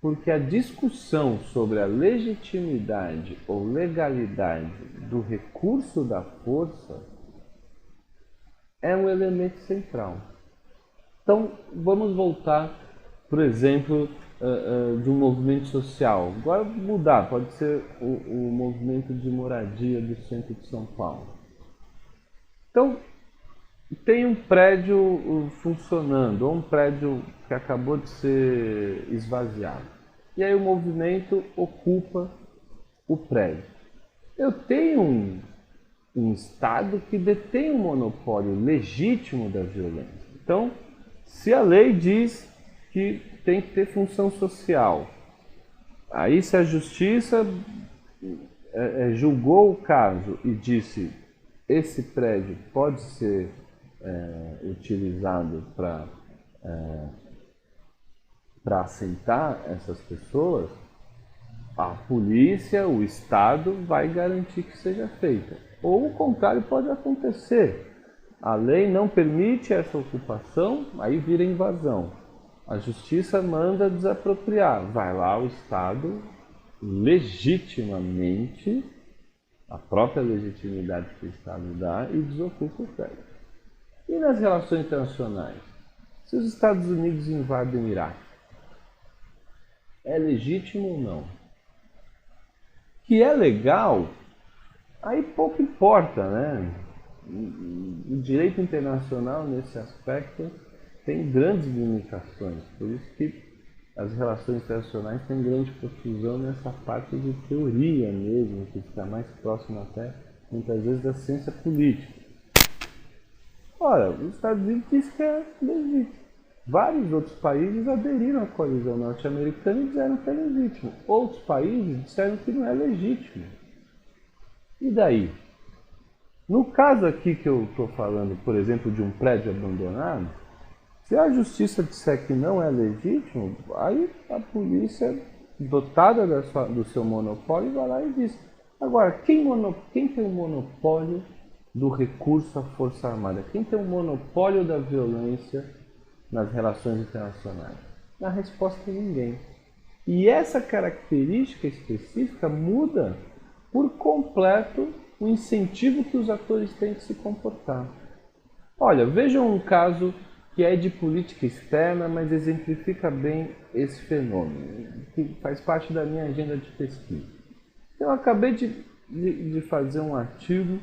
Porque a discussão sobre a legitimidade ou legalidade do recurso da força é um elemento central. Então, vamos voltar, por exemplo, de um movimento social. Agora mudar, pode ser o movimento de moradia do centro de São Paulo. Então, tem um prédio funcionando, ou um prédio que acabou de ser esvaziado. E aí o movimento ocupa o prédio. Eu tenho um Estado que detém um monopólio legítimo da violência. Então, se a lei diz que tem que ter função social, aí se a justiça julgou o caso e disse esse prédio pode ser utilizado para aceitar essas pessoas, a polícia, o Estado vai garantir que seja feita. Ou o contrário pode acontecer. A lei não permite essa ocupação, aí vira invasão. A justiça manda desapropriar. Vai lá o Estado, legitimamente, a própria legitimidade que o Estado dá, e desocupa o prédio. E nas relações internacionais? Se os Estados Unidos invadem o Iraque, é legítimo ou não? Que é legal, aí pouco importa, né? O direito internacional, nesse aspecto, tem grandes limitações. Por isso que as relações internacionais têm grande profusão nessa parte de teoria mesmo, que está mais próxima até, muitas vezes, da ciência política. Ora, os Estados Unidos diz que é legítimo. Vários outros países aderiram à coalizão norte-americana e disseram que é legítimo. Outros países disseram que não é legítimo. E daí? No caso aqui que eu estou falando, por exemplo, de um prédio abandonado, se a justiça disser que não é legítimo, aí a polícia, dotada do seu monopólio, vai lá e diz. Agora, quem tem o monopólio do recurso à força armada? Quem tem o monopólio da violência nas relações internacionais? A resposta é ninguém. E essa característica específica muda por completo o incentivo que os atores têm de se comportar. Olha, vejam um caso que é de política externa, mas exemplifica bem esse fenômeno, que faz parte da minha agenda de pesquisa. Eu acabei de fazer um artigo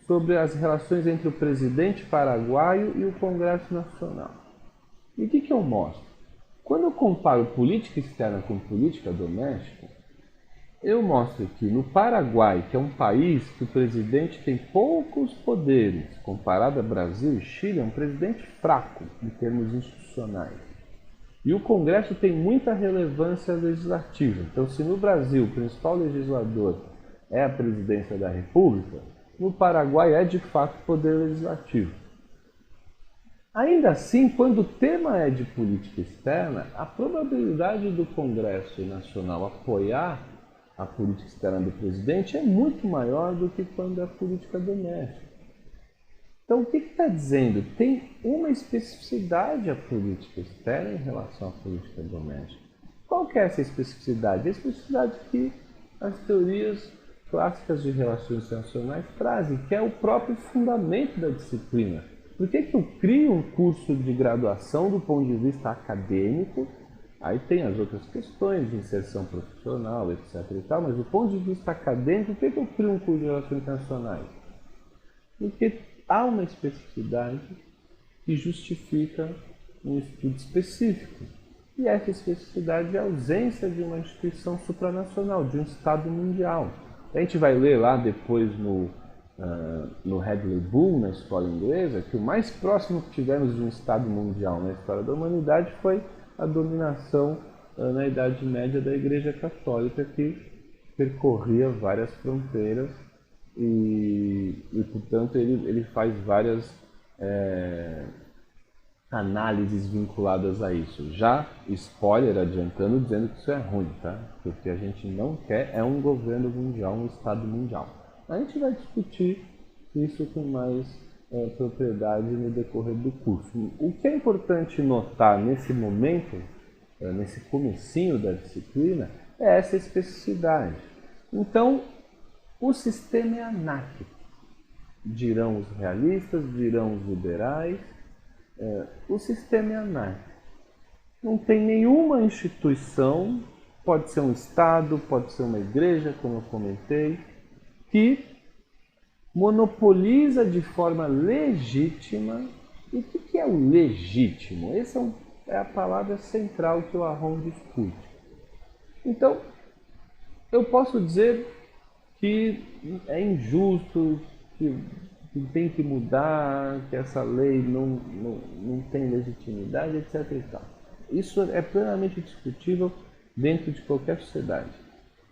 sobre as relações entre o presidente paraguaio e o Congresso Nacional. E o que eu mostro? Quando eu comparo política externa com política doméstica, eu mostro que no Paraguai, que é um país que o presidente tem poucos poderes, comparado a Brasil e Chile, é um presidente fraco em termos institucionais. E o Congresso tem muita relevância legislativa. Então, se no Brasil o principal legislador é a presidência da República, no Paraguai é de fato poder legislativo. Ainda assim, quando o tema é de política externa, a probabilidade do Congresso Nacional apoiar a política externa do presidente é muito maior do que quando é a política doméstica. Então, o que está dizendo? Tem uma especificidade a política externa em relação à política doméstica. Qual que é essa especificidade? A especificidade que as teorias clássicas de relações internacionais trazem, que é o próprio fundamento da disciplina. Por que eu crio um curso de graduação do ponto de vista acadêmico? Aí tem as outras questões de inserção profissional, etc. e tal, mas do ponto de vista acadêmico, por que eu crio um curso de relações internacionais? Porque há uma especificidade que justifica um estudo específico. E essa especificidade é a ausência de uma instituição supranacional, de um Estado mundial. A gente vai ler lá depois no Hadley Bull, na escola inglesa, que o mais próximo que tivemos de um Estado mundial na história da humanidade foi a dominação na Idade Média da Igreja Católica, que percorria várias fronteiras e portanto, ele faz várias análises vinculadas a isso. Já, spoiler, adiantando, dizendo que isso é ruim, tá? Porque a gente não quer um governo mundial, um Estado mundial. A gente vai discutir isso com mais propriedade no decorrer do curso. O que é importante notar nesse momento, nesse comecinho da disciplina, é essa especificidade. Então, o sistema é anárquico, dirão os realistas, dirão os liberais. O sistema é anárquico. Não tem nenhuma instituição, pode ser um Estado, pode ser uma igreja, como eu comentei, que monopoliza de forma legítima. E o que é o legítimo? Essa é a palavra central que o Aron discute. Então, eu posso dizer que é injusto, que tem que mudar, que essa lei não tem legitimidade, etc. e tal. Isso é plenamente discutível dentro de qualquer sociedade.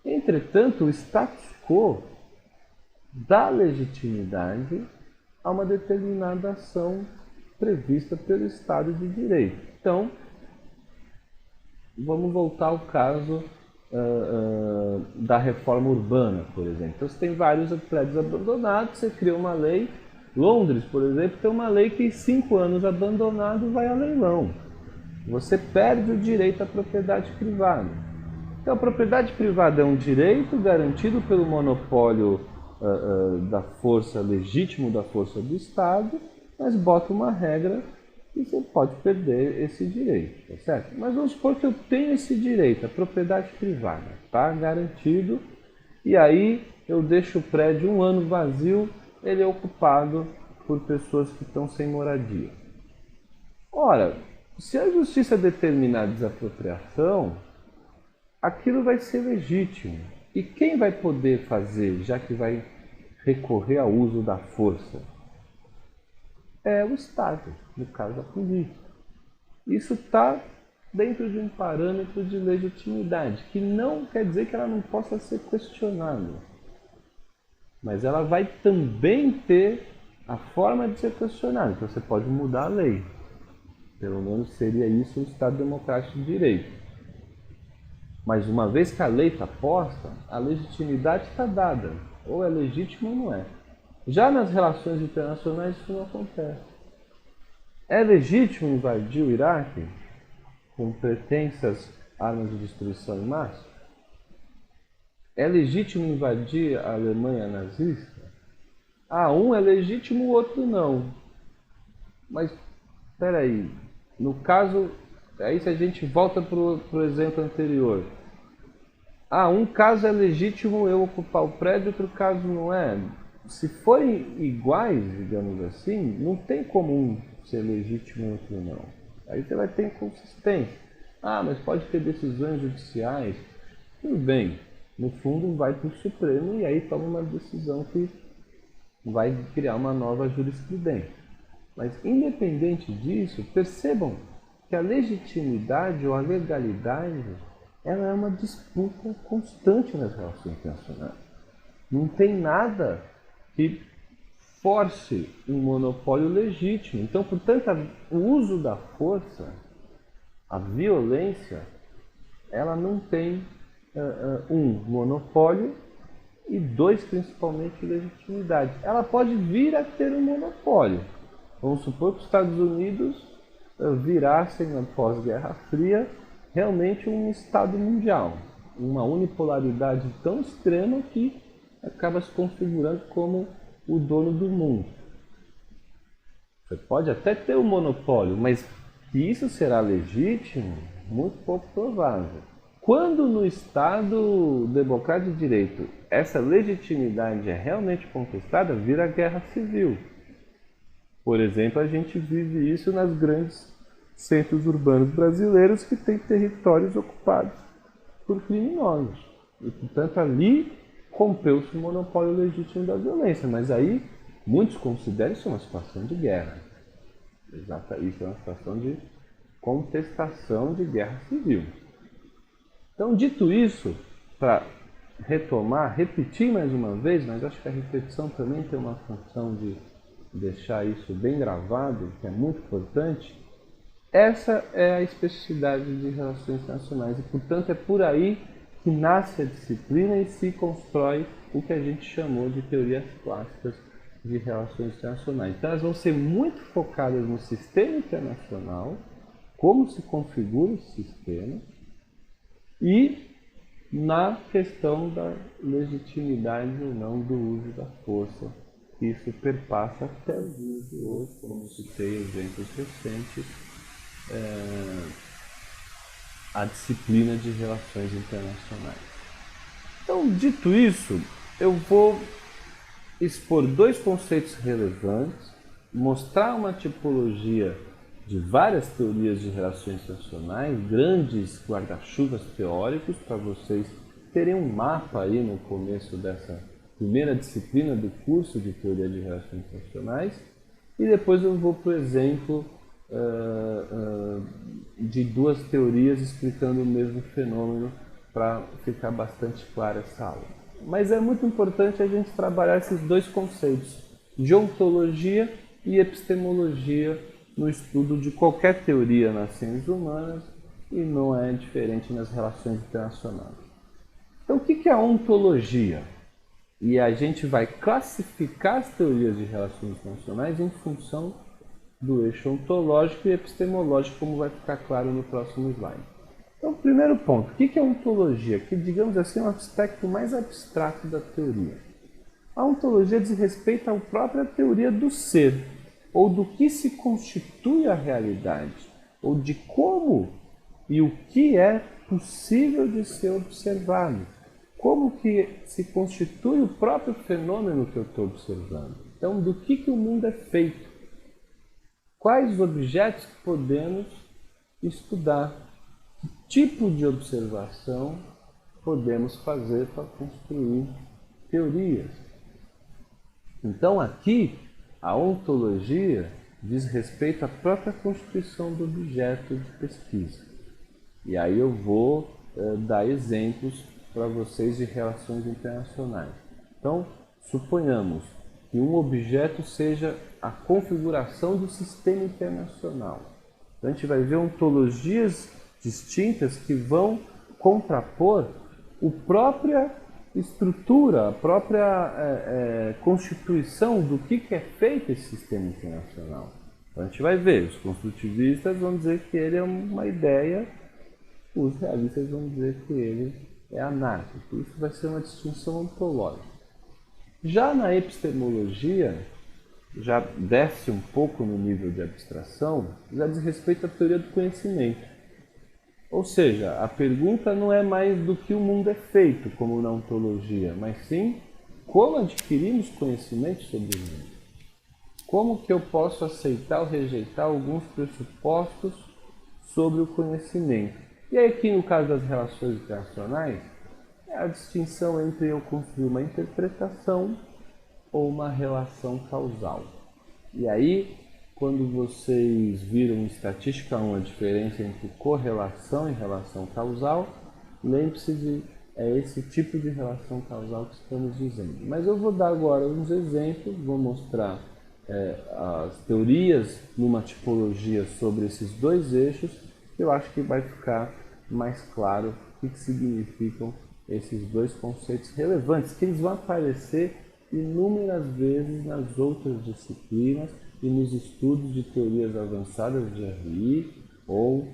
Entretanto, o status quo dá legitimidade a uma determinada ação prevista pelo Estado de Direito. Então, vamos voltar ao caso da reforma urbana, por exemplo. Então, você tem vários prédios abandonados, você cria uma lei. Londres, por exemplo, tem uma lei que em 5 anos abandonado vai a leilão. Você perde o direito à propriedade privada. Então, a propriedade privada é um direito garantido pelo monopólio da força, legítimo da força do Estado, mas bota uma regra e você pode perder esse direito, tá certo? Mas vamos supor que eu tenho esse direito, a propriedade privada, tá garantido, e aí eu deixo o prédio 1 ano vazio, ele é ocupado por pessoas que estão sem moradia. Ora, se a justiça determinar a desapropriação, aquilo vai ser legítimo. E quem vai poder fazer, já que vai recorrer ao uso da força? É o Estado, no caso a polícia. Isso está dentro de um parâmetro de legitimidade, que não quer dizer que ela não possa ser questionada. Mas ela vai também ter a forma de ser questionada. Então você pode mudar a lei. Pelo menos seria isso um Estado democrático de direito. Mas uma vez que a lei está posta, a legitimidade está dada. Ou é legítimo ou não é. Já nas relações internacionais isso não acontece. É legítimo invadir o Iraque com pretensas armas de destruição em massa? É legítimo invadir a Alemanha nazista? Um é legítimo, o outro não. Mas, espera aí, no caso, aí se a gente volta para o exemplo anterior. Um caso é legítimo eu ocupar o prédio, outro caso não é. Se forem iguais, digamos assim, não tem como um ser legítimo e outro não. Aí você vai ter inconsistência. Mas pode ter decisões judiciais. Tudo bem. No fundo, vai para o Supremo e aí toma uma decisão que vai criar uma nova jurisprudência. Mas, independente disso, percebam que a legitimidade ou a legalidade ela é uma disputa constante nas relações internacionais. Não tem nada que force um monopólio legítimo. Então, portanto, o uso da força, a violência, ela não tem monopólio e dois, principalmente, legitimidade. Ela pode vir a ter um monopólio. Vamos supor que os Estados Unidos virassem, na pós-Guerra Fria, realmente um Estado mundial. Uma unipolaridade tão extrema que acaba se configurando como o dono do mundo. Você pode até ter um monopólio, mas que isso será legítimo, muito pouco provável. Quando no Estado democrático de direito essa legitimidade é realmente contestada, vira guerra civil. Por exemplo, a gente vive isso nas grandes centros urbanos brasileiros que têm territórios ocupados por criminosos. E, portanto, ali rompeu-se o monopólio legítimo da violência. Mas aí, muitos consideram isso uma situação de guerra. Exato, isso é uma situação de contestação de guerra civil. Então, dito isso, para retomar, repetir mais uma vez, mas acho que a repetição também tem uma função de deixar isso bem gravado, que é muito importante. Essa é a especificidade de relações internacionais e, portanto, é por aí que nasce a disciplina e se constrói o que a gente chamou de teorias clássicas de relações internacionais. Então, elas vão ser muito focadas no sistema internacional, como se configura esse sistema, e na questão da legitimidade ou não do uso da força. Isso perpassa até os dias de hoje, como citei exemplos recentes, a disciplina de relações internacionais. Então, dito isso, eu vou expor dois conceitos relevantes, mostrar uma tipologia de várias teorias de relações internacionais, grandes guarda-chuvas teóricos, para vocês terem um mapa aí no começo dessa primeira disciplina do curso de Teoria de Relações Internacionais, e depois eu vou para o exemplo de duas teorias explicando o mesmo fenômeno para ficar bastante clara essa aula. Mas é muito importante a gente trabalhar esses dois conceitos, de ontologia e epistemologia, no estudo de qualquer teoria nas ciências humanas, e não é diferente nas relações internacionais. Então, o que é a ontologia? E a gente vai classificar as teorias de relações internacionais em função do eixo ontológico e epistemológico, como vai ficar claro no próximo slide. Então, primeiro ponto, o que é ontologia? Que, digamos assim, é um aspecto mais abstrato da teoria. A ontologia diz respeito à própria teoria do ser, ou do que se constitui a realidade, ou de como e o que é possível de ser observado. Como que se constitui o próprio fenômeno que eu estou observando. Então, do que o mundo é feito? Quais objetos podemos estudar? Que tipo de observação podemos fazer para construir teorias? Então, aqui, a ontologia diz respeito à própria constituição do objeto de pesquisa. E aí eu vou dar exemplos para vocês de relações internacionais. Então, suponhamos que um objeto seja a configuração do sistema internacional. Então, a gente vai ver ontologias distintas que vão contrapor a própria estrutura, a própria constituição do que é feito esse sistema internacional. Então, a gente vai ver, os construtivistas vão dizer que ele é uma ideia, os realistas vão dizer que ele é anárquico. Isso vai ser uma distinção ontológica. Já na epistemologia, já desce um pouco no nível de abstração, já diz respeito à teoria do conhecimento. Ou seja, a pergunta não é mais do que o mundo é feito, como na ontologia, mas sim como adquirimos conhecimento sobre o mundo. Como que eu posso aceitar ou rejeitar alguns pressupostos sobre o conhecimento. E aí, aqui no caso das relações internacionais, é a distinção entre eu construir uma interpretação ou uma relação causal. E aí, quando vocês viram em Estatística 1 a diferença entre correlação e relação causal, lembre-se de é esse tipo de relação causal que estamos dizendo. Mas eu vou dar agora uns exemplos, vou mostrar as teorias numa tipologia sobre esses dois eixos, que eu acho que vai ficar mais claro o que significam esses dois conceitos relevantes, que eles vão aparecer inúmeras vezes nas outras disciplinas e nos estudos de teorias avançadas de RI ou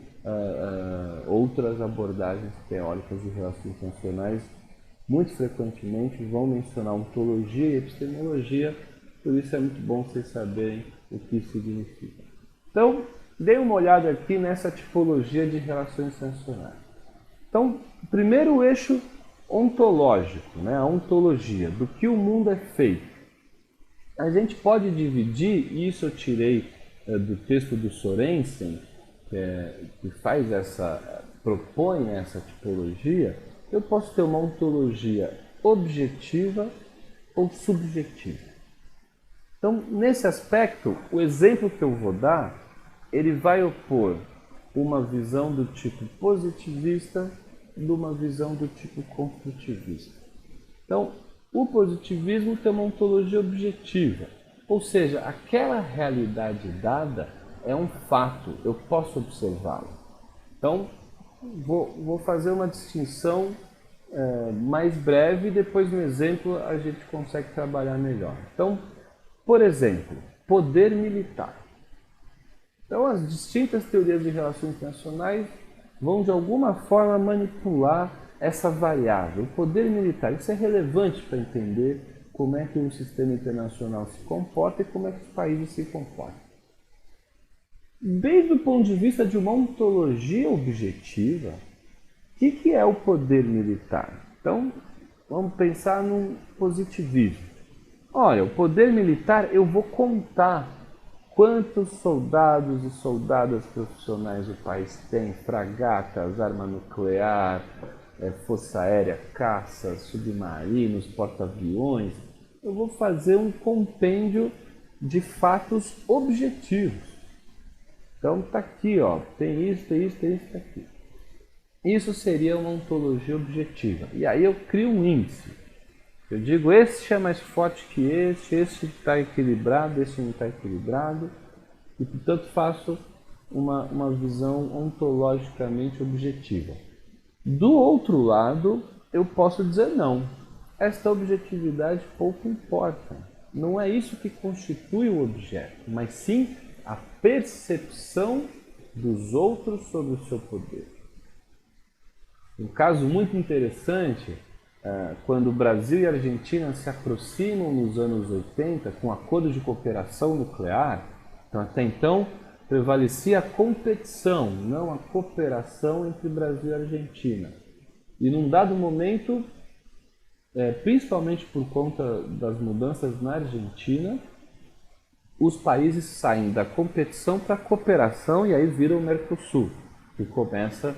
outras abordagens teóricas de relações funcionais. Muito frequentemente vão mencionar ontologia e epistemologia, por isso é muito bom vocês saberem o que isso significa. Então, dê uma olhada aqui nessa tipologia de relações funcionais. Então, primeiro o eixo ontológico, né? A ontologia, do que o mundo é feito. A gente pode dividir, e isso eu tirei do texto do Sorensen, que propõe essa tipologia. Eu posso ter uma ontologia objetiva ou subjetiva. Então, nesse aspecto, o exemplo que eu vou dar, ele vai opor uma visão do tipo positivista de uma visão do tipo construtivista. Então, o positivismo tem uma ontologia objetiva, ou seja, aquela realidade dada é um fato, eu posso observá-lo. Então, vou fazer uma distinção mais breve e depois no exemplo a gente consegue trabalhar melhor. Então, por exemplo, poder militar. Então, as distintas teorias de relações internacionais vão de alguma forma manipular essa variável. O poder militar, isso é relevante para entender como é que o sistema internacional se comporta e como é que os países se comportam. Desde o ponto de vista de uma ontologia objetiva, o que é o poder militar? Então, vamos pensar num positivismo. Olha, o poder militar, eu vou contar quantos soldados e soldadas profissionais o país tem, fragatas, arma nuclear, força aérea, caças, submarinos, porta-aviões. Eu vou fazer um compêndio de fatos objetivos. Então está aqui, ó, tem isso, tem isso, tem isso, está aqui. Isso seria uma ontologia objetiva. E aí eu crio um índice. Eu digo, este é mais forte que este está equilibrado, este não está equilibrado. E, portanto, faço uma visão ontologicamente objetiva. Do outro lado, eu posso dizer não. Esta objetividade pouco importa. Não é isso que constitui o objeto, mas sim a percepção dos outros sobre o seu poder. Um caso muito interessante, quando o Brasil e a Argentina se aproximam nos anos 80 com acordos de cooperação nuclear, então até então prevalecia a competição, não a cooperação entre Brasil e Argentina. E num dado momento, principalmente por conta das mudanças na Argentina, os países saem da competição para a cooperação e aí vira o Mercosul, que começa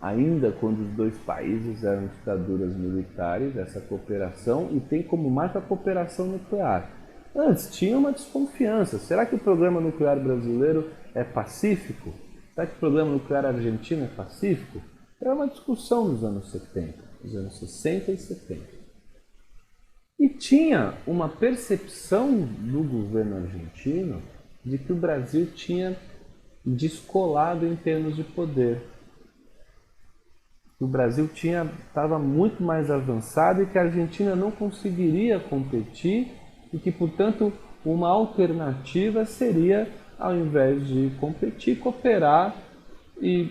ainda quando os dois países eram ditaduras militares, essa cooperação, e tem como marca a cooperação nuclear. Antes tinha uma desconfiança, será que o programa nuclear brasileiro é pacífico? Será que o programa nuclear argentino é pacífico? Era uma discussão nos anos 70, nos anos 60 e 70. E tinha uma percepção do governo argentino de que o Brasil tinha descolado em termos de poder. O Brasil estava muito mais avançado e que a Argentina não conseguiria competir e que, portanto, uma alternativa seria, ao invés de competir, cooperar e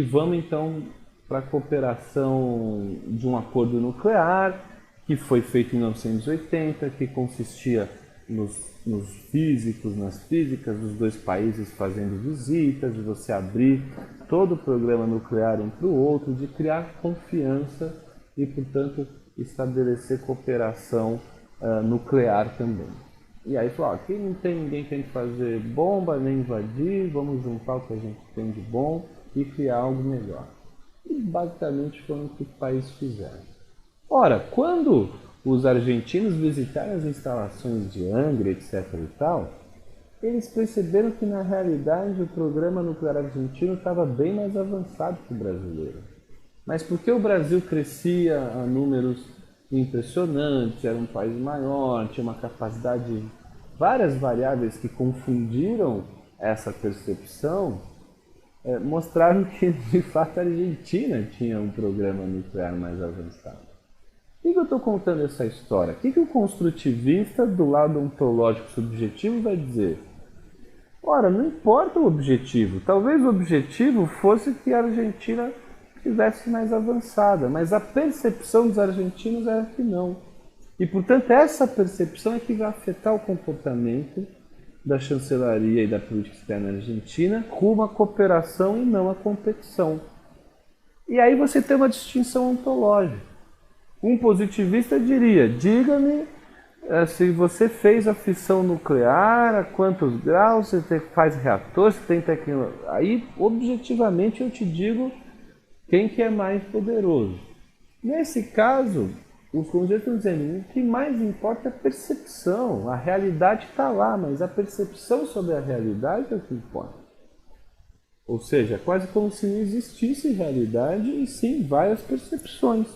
vamos então para a cooperação de um acordo nuclear que foi feito em 1980, que consistia nos físicos, nas físicas dos dois países fazendo visitas, de você abrir todo o programa nuclear um para o outro, de criar confiança e, portanto, estabelecer cooperação nuclear também. E aí falou, aqui não tem ninguém que tem que fazer bomba, nem invadir, vamos juntar o que a gente tem de bom e criar algo melhor. E basicamente foi o que os países fizeram. Ora, quando os argentinos visitaram as instalações de Angra, etc. e tal, eles perceberam que na realidade o programa nuclear argentino estava bem mais avançado que o brasileiro. Mas porque o Brasil crescia a números impressionantes, era um país maior, tinha uma capacidade, várias variáveis que confundiram essa percepção, mostraram que de fato a Argentina tinha um programa nuclear mais avançado. Por que eu estou contando essa história? O que o construtivista do lado ontológico subjetivo vai dizer? Ora, não importa o objetivo. Talvez o objetivo fosse que a Argentina estivesse mais avançada, mas a percepção dos argentinos era que não. E, portanto, essa percepção é que vai afetar o comportamento da chancelaria e da política externa argentina rumo à cooperação e não à competição. E aí você tem uma distinção ontológica. Um positivista diria, diga-me se você fez a fissão nuclear, a quantos graus, você faz reator, você tem tecnologia. Aí, objetivamente, eu te digo quem que é mais poderoso. Nesse caso, os comunistas estão dizendo que o que mais importa é a percepção. A realidade está lá, mas a percepção sobre a realidade é o que importa. Ou seja, quase como se não existisse realidade e sim várias percepções.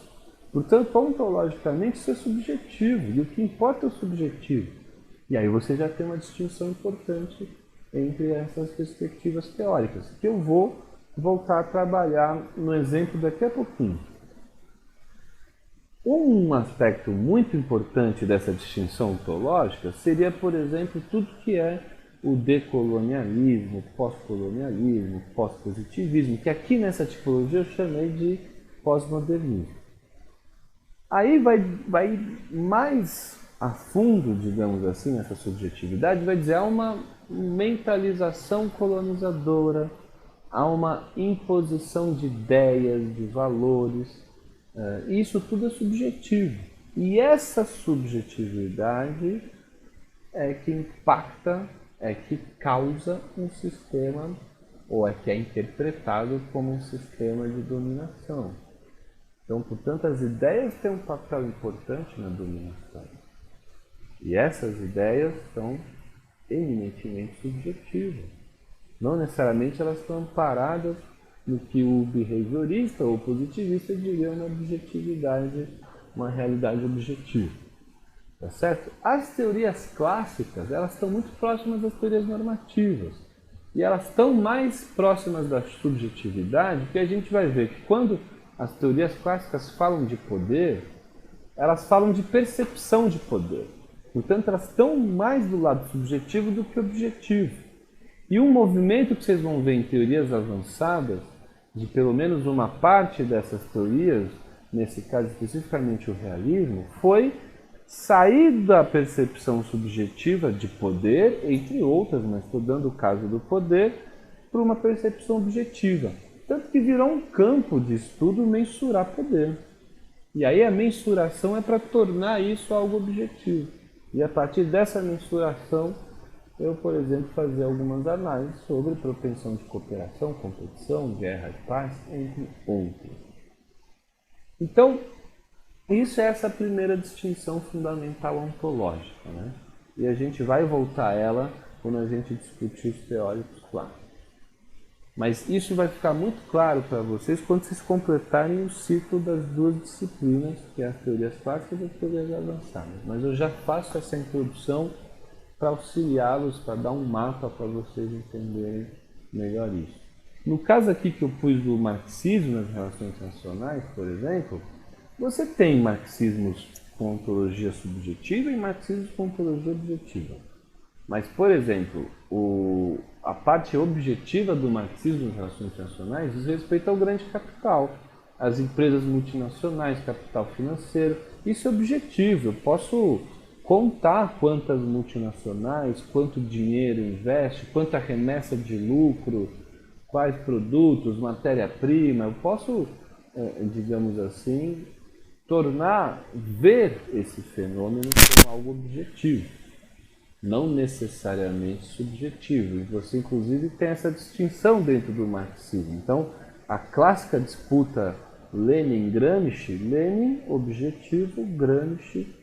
Portanto, ontologicamente, isso é subjetivo, e o que importa é o subjetivo. E aí você já tem uma distinção importante entre essas perspectivas teóricas, que eu vou voltar a trabalhar no exemplo daqui a pouquinho. Um aspecto muito importante dessa distinção ontológica seria, por exemplo, tudo que é o decolonialismo, pós-colonialismo, pós-positivismo, que aqui nessa tipologia eu chamei de pós-modernismo. Aí vai mais a fundo, digamos assim, essa subjetividade, vai dizer há uma mentalização colonizadora, há uma imposição de ideias, de valores, isso tudo é subjetivo. E essa subjetividade é que impacta, é que causa um sistema, ou é que é interpretado como um sistema de dominação. Então, portanto, as ideias têm um papel importante na dominação. E essas ideias são eminentemente subjetivas. Não necessariamente elas estão amparadas no que o behaviorista ou positivista diria uma objetividade, uma realidade objetiva. Tá certo? As teorias clássicas, elas estão muito próximas das teorias normativas. E elas estão mais próximas da subjetividade, porque a gente vai ver que quando as teorias clássicas falam de poder, elas falam de percepção de poder. Portanto, elas estão mais do lado subjetivo do que objetivo. E um movimento que vocês vão ver em teorias avançadas, de pelo menos uma parte dessas teorias, nesse caso especificamente o realismo, foi sair da percepção subjetiva de poder, entre outras, mas estou dando o caso do poder, para uma percepção objetiva. Tanto que virou um campo de estudo mensurar poder. E aí a mensuração é para tornar isso algo objetivo. E a partir dessa mensuração, eu, por exemplo, fazer algumas análises sobre propensão de cooperação, competição, guerra e paz, entre outros. Então, isso é essa primeira distinção fundamental ontológica, né? E a gente vai voltar a ela quando a gente discutir os teóricos clássicos. Mas isso vai ficar muito claro para vocês quando vocês completarem o ciclo das duas disciplinas, que é as teorias clássicas e as teorias avançadas. Mas eu já faço essa introdução para auxiliá-los, para dar um mapa para vocês entenderem melhor isso. No caso aqui que eu pus do marxismo nas relações internacionais, por exemplo, você tem marxismos com ontologia subjetiva e marxismos com ontologia objetiva. Mas, por exemplo, a parte objetiva do marxismo nas relações internacionais diz respeito ao grande capital, às empresas multinacionais, capital financeiro. Isso é objetivo. Eu posso contar quantas multinacionais, quanto dinheiro investe, quanta remessa de lucro, quais produtos, matéria-prima. Eu posso, digamos assim, ver esse fenômeno como algo objetivo, não necessariamente subjetivo. E você, inclusive, tem essa distinção dentro do marxismo. Então, a clássica disputa Lenin-Gramsci, Lenin objetivo, Gramsci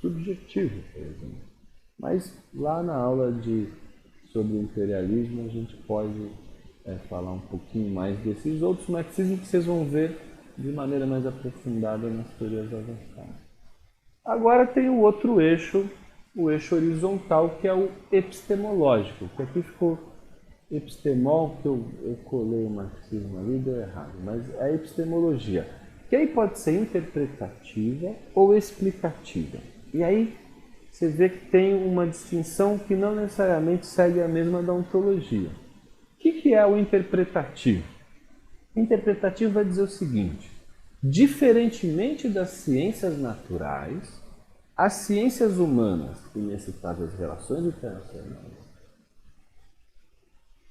subjetivo, por exemplo. Mas lá na aula sobre imperialismo a gente pode falar um pouquinho mais desses outros marxismos que vocês vão ver de maneira mais aprofundada nas teorias avançadas. Agora tem o outro eixo, o eixo horizontal, que é o epistemológico, que aqui ficou epistemol, que eu colei o marxismo ali, deu errado, mas é a epistemologia, que aí pode ser interpretativa ou explicativa. E aí você vê que tem uma distinção que não necessariamente segue a mesma da ontologia. O que é o interpretativo? O interpretativo vai dizer o seguinte: diferentemente das ciências naturais, as ciências humanas, e nesse caso as relações internacionais,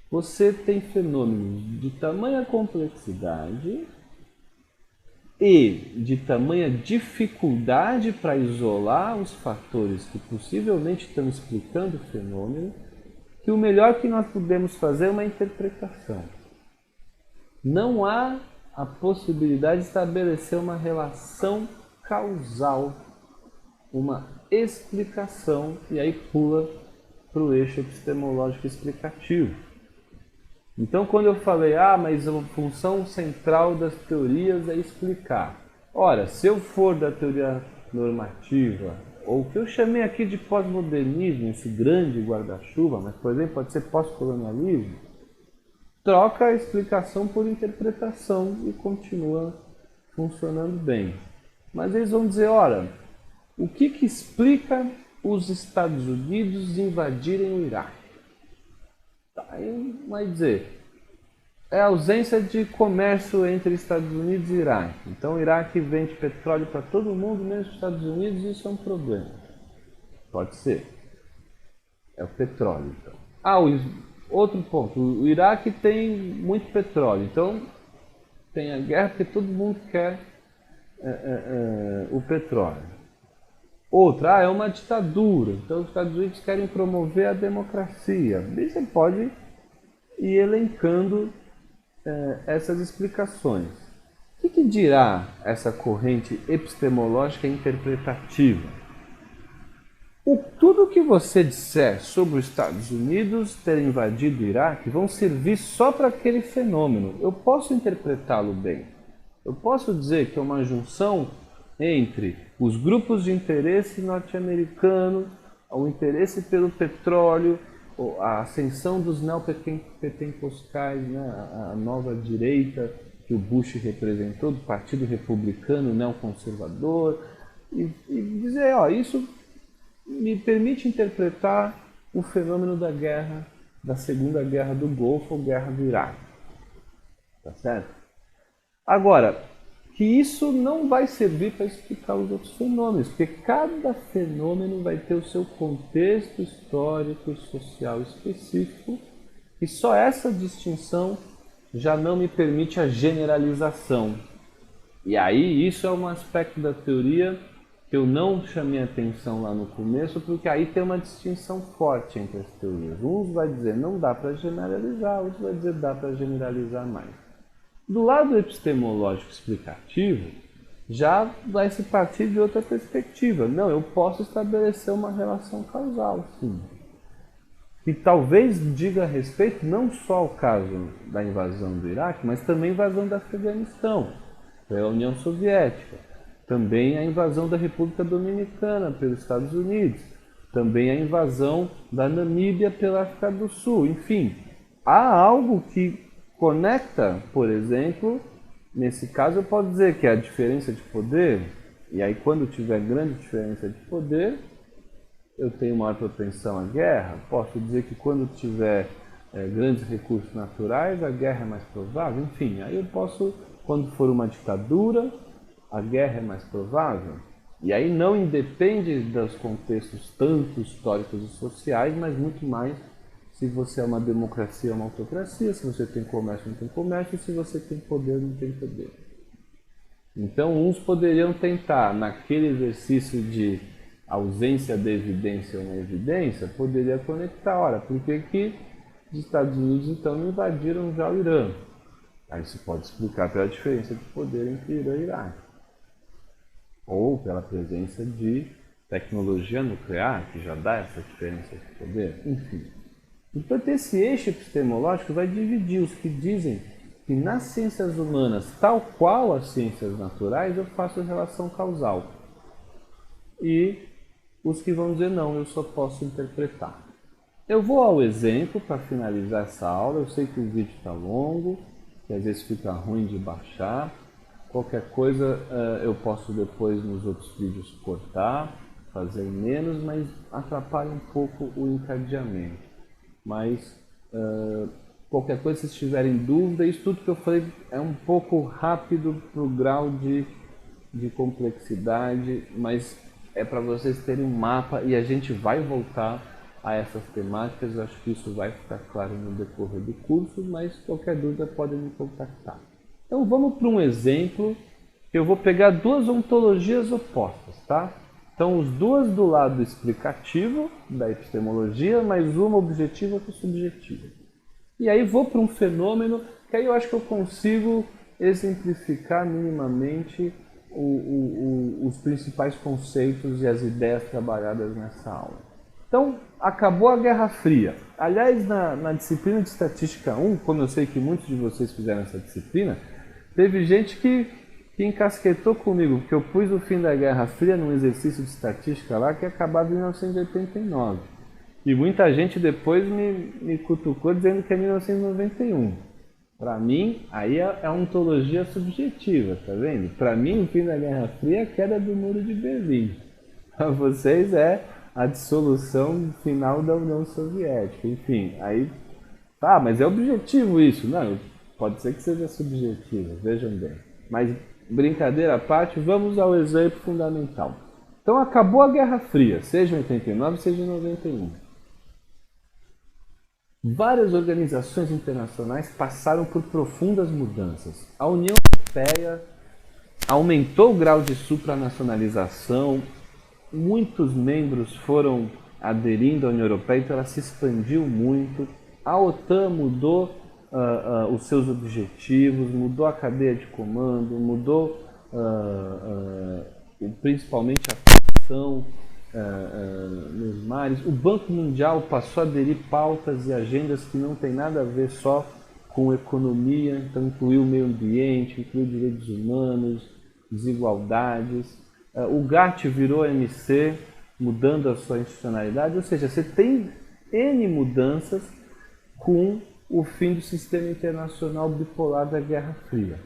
você tem fenômenos de tamanha complexidade e de tamanha dificuldade para isolar os fatores que possivelmente estão explicando o fenômeno, que o melhor que nós podemos fazer é uma interpretação. Não há a possibilidade de estabelecer uma relação causal, uma explicação, e aí pula para o eixo epistemológico explicativo. Então, quando eu falei, mas a função central das teorias é explicar. Ora, se eu for da teoria normativa, ou o que eu chamei aqui de pós-modernismo, esse grande guarda-chuva, mas, por exemplo, pode ser pós-colonialismo, troca a explicação por interpretação e continua funcionando bem. Mas eles vão dizer, ora, o que explica os Estados Unidos invadirem o Iraque? Aí vai dizer, é a ausência de comércio entre Estados Unidos e Iraque. Então o Iraque vende petróleo para todo mundo, menos os Estados Unidos, e isso é um problema. Pode ser. É o petróleo, então. Outro ponto, o Iraque tem muito petróleo, então tem a guerra porque todo mundo quer o petróleo. Outra, é uma ditadura, então os Estados Unidos querem promover a democracia. E você pode ir elencando essas explicações. O que dirá essa corrente epistemológica interpretativa? Tudo o que você disser sobre os Estados Unidos ter invadido o Iraque vão servir só para aquele fenômeno. Eu posso interpretá-lo bem. Eu posso dizer que é uma junção entre os grupos de interesse norte-americano, o interesse pelo petróleo, a ascensão dos neopentecostais, né, a nova direita que o Bush representou, do Partido Republicano neoconservador, e dizer, isso me permite interpretar o fenômeno da guerra, da Segunda Guerra do Golfo ou Guerra do Iraque. Tá certo? Agora, que isso não vai servir para explicar os outros fenômenos, porque cada fenômeno vai ter o seu contexto histórico e social específico, e só essa distinção já não me permite a generalização. E aí isso é um aspecto da teoria que eu não chamei atenção lá no começo, porque aí tem uma distinção forte entre as teorias. Uns vai dizer não dá para generalizar, outros vai dizer dá para generalizar mais. Do lado epistemológico explicativo, já vai se partir de outra perspectiva. Não, eu posso estabelecer uma relação causal, sim. E talvez diga a respeito não só ao caso da invasão do Iraque, mas também a invasão do Afeganistão pela União Soviética, também a invasão da República Dominicana pelos Estados Unidos, também a invasão da Namíbia pela África do Sul. Enfim, há algo que conecta, por exemplo, nesse caso eu posso dizer que é a diferença de poder, e aí quando tiver grande diferença de poder, eu tenho maior propensão à guerra. Posso dizer que quando tiver grandes recursos naturais, a guerra é mais provável. Enfim, aí eu posso, quando for uma ditadura, a guerra é mais provável. E aí não independe dos contextos tanto históricos e sociais, mas muito mais se você é uma democracia ou uma autocracia, se você tem comércio ou não tem comércio, e se você tem poder ou não tem poder. Então, uns poderiam tentar, naquele exercício de ausência de evidência ou não evidência, poderia conectar, ora, por que os Estados Unidos então não invadiram já o Irã? Aí se pode explicar pela diferença de poder entre Irã e Iraque. Ou pela presença de tecnologia nuclear, que já dá essa diferença de poder, enfim. Então esse eixo epistemológico vai dividir os que dizem que nas ciências humanas, tal qual as ciências naturais, eu faço relação causal. E os que vão dizer não, eu só posso interpretar. Eu vou ao exemplo para finalizar essa aula. Eu sei que o vídeo está longo, que às vezes fica ruim de baixar. Qualquer coisa eu posso depois nos outros vídeos cortar, fazer menos, mas atrapalha um pouco o encadeamento. Mas qualquer coisa, se tiverem dúvida, isso tudo que eu falei é um pouco rápido para o grau de complexidade, mas é para vocês terem um mapa e a gente vai voltar a essas temáticas. Eu acho que isso vai ficar claro no decorrer do curso, mas qualquer dúvida pode me contactar. Então vamos para um exemplo, que eu vou pegar duas ontologias opostas, tá? Então as duas do lado explicativo da epistemologia, mas uma objetiva e outra subjetiva. E aí vou para um fenômeno que aí eu acho que eu consigo exemplificar minimamente os principais conceitos e as ideias trabalhadas nessa aula. Então, acabou a Guerra Fria. Aliás, na disciplina de Estatística 1, como eu sei que muitos de vocês fizeram essa disciplina, teve gente que encasquetou comigo, porque eu pus o fim da Guerra Fria num exercício de estatística lá que acabava em 1989. E muita gente depois me cutucou dizendo que é 1991. Para mim, aí é a ontologia subjetiva, tá vendo? Para mim, o fim da Guerra Fria é a queda do Muro de Berlim. Para vocês é a dissolução final da União Soviética. Enfim, aí... Tá, mas é objetivo isso. Não, pode ser que seja subjetivo, vejam bem. Mas, brincadeira à parte, vamos ao exemplo fundamental. Então, acabou a Guerra Fria, seja em 89, seja em 91. Várias organizações internacionais passaram por profundas mudanças. A União Europeia aumentou o grau de supranacionalização, muitos membros foram aderindo à União Europeia, então ela se expandiu muito. A OTAN mudou os seus objetivos, mudou a cadeia de comando, mudou principalmente a ação nos mares. O Banco Mundial passou a aderir pautas e agendas que não tem nada a ver só com economia, então incluiu o meio ambiente, incluiu direitos humanos, desigualdades. O GATT virou OMC, mudando a sua institucionalidade, ou seja, você tem N mudanças com o fim do sistema internacional bipolar da Guerra Fria.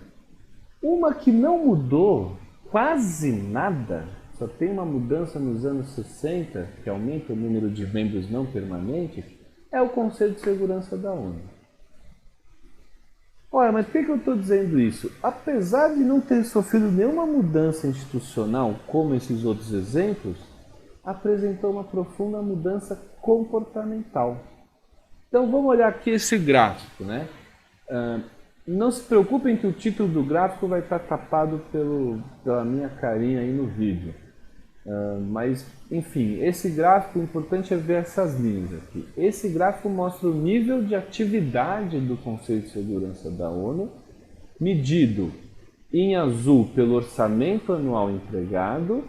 Uma que não mudou quase nada, só tem uma mudança nos anos 60, que aumenta o número de membros não permanentes, é o Conselho de Segurança da ONU. Olha, mas por que eu estou dizendo isso? Apesar de não ter sofrido nenhuma mudança institucional, como esses outros exemplos, apresentou uma profunda mudança comportamental. Então vamos olhar aqui esse gráfico, né? Não se preocupem que o título do gráfico vai estar tapado pela minha carinha aí no vídeo. Mas, enfim, esse gráfico, o importante é ver essas linhas aqui. Esse gráfico mostra o nível de atividade do Conselho de Segurança da ONU, medido em azul pelo orçamento anual empregado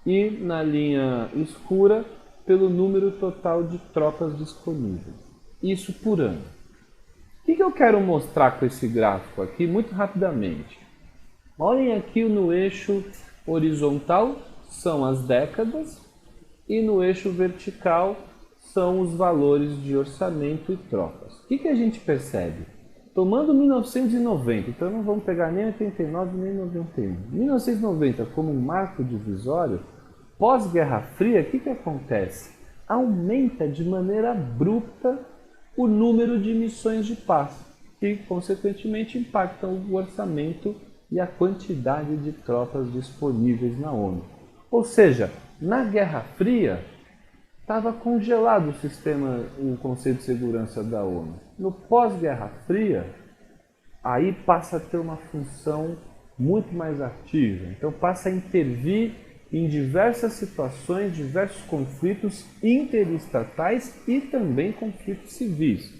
e na linha escura pelo número total de tropas disponíveis. Isso por ano. O que eu quero mostrar com esse gráfico aqui muito rapidamente? Olhem aqui no eixo horizontal são as décadas e no eixo vertical são os valores de orçamento e tropas. O que a gente percebe? Tomando 1990, então não vamos pegar nem 89 nem 91. 1990 como um marco divisório, pós-Guerra Fria, o que acontece? Aumenta de maneira abrupta o número de missões de paz, que consequentemente impactam o orçamento e a quantidade de tropas disponíveis na ONU. Ou seja, na Guerra Fria estava congelado o Conselho de Segurança da ONU. No pós-Guerra Fria, aí passa a ter uma função muito mais ativa. Então passa a intervir em diversas situações, diversos conflitos interestatais e também conflitos civis.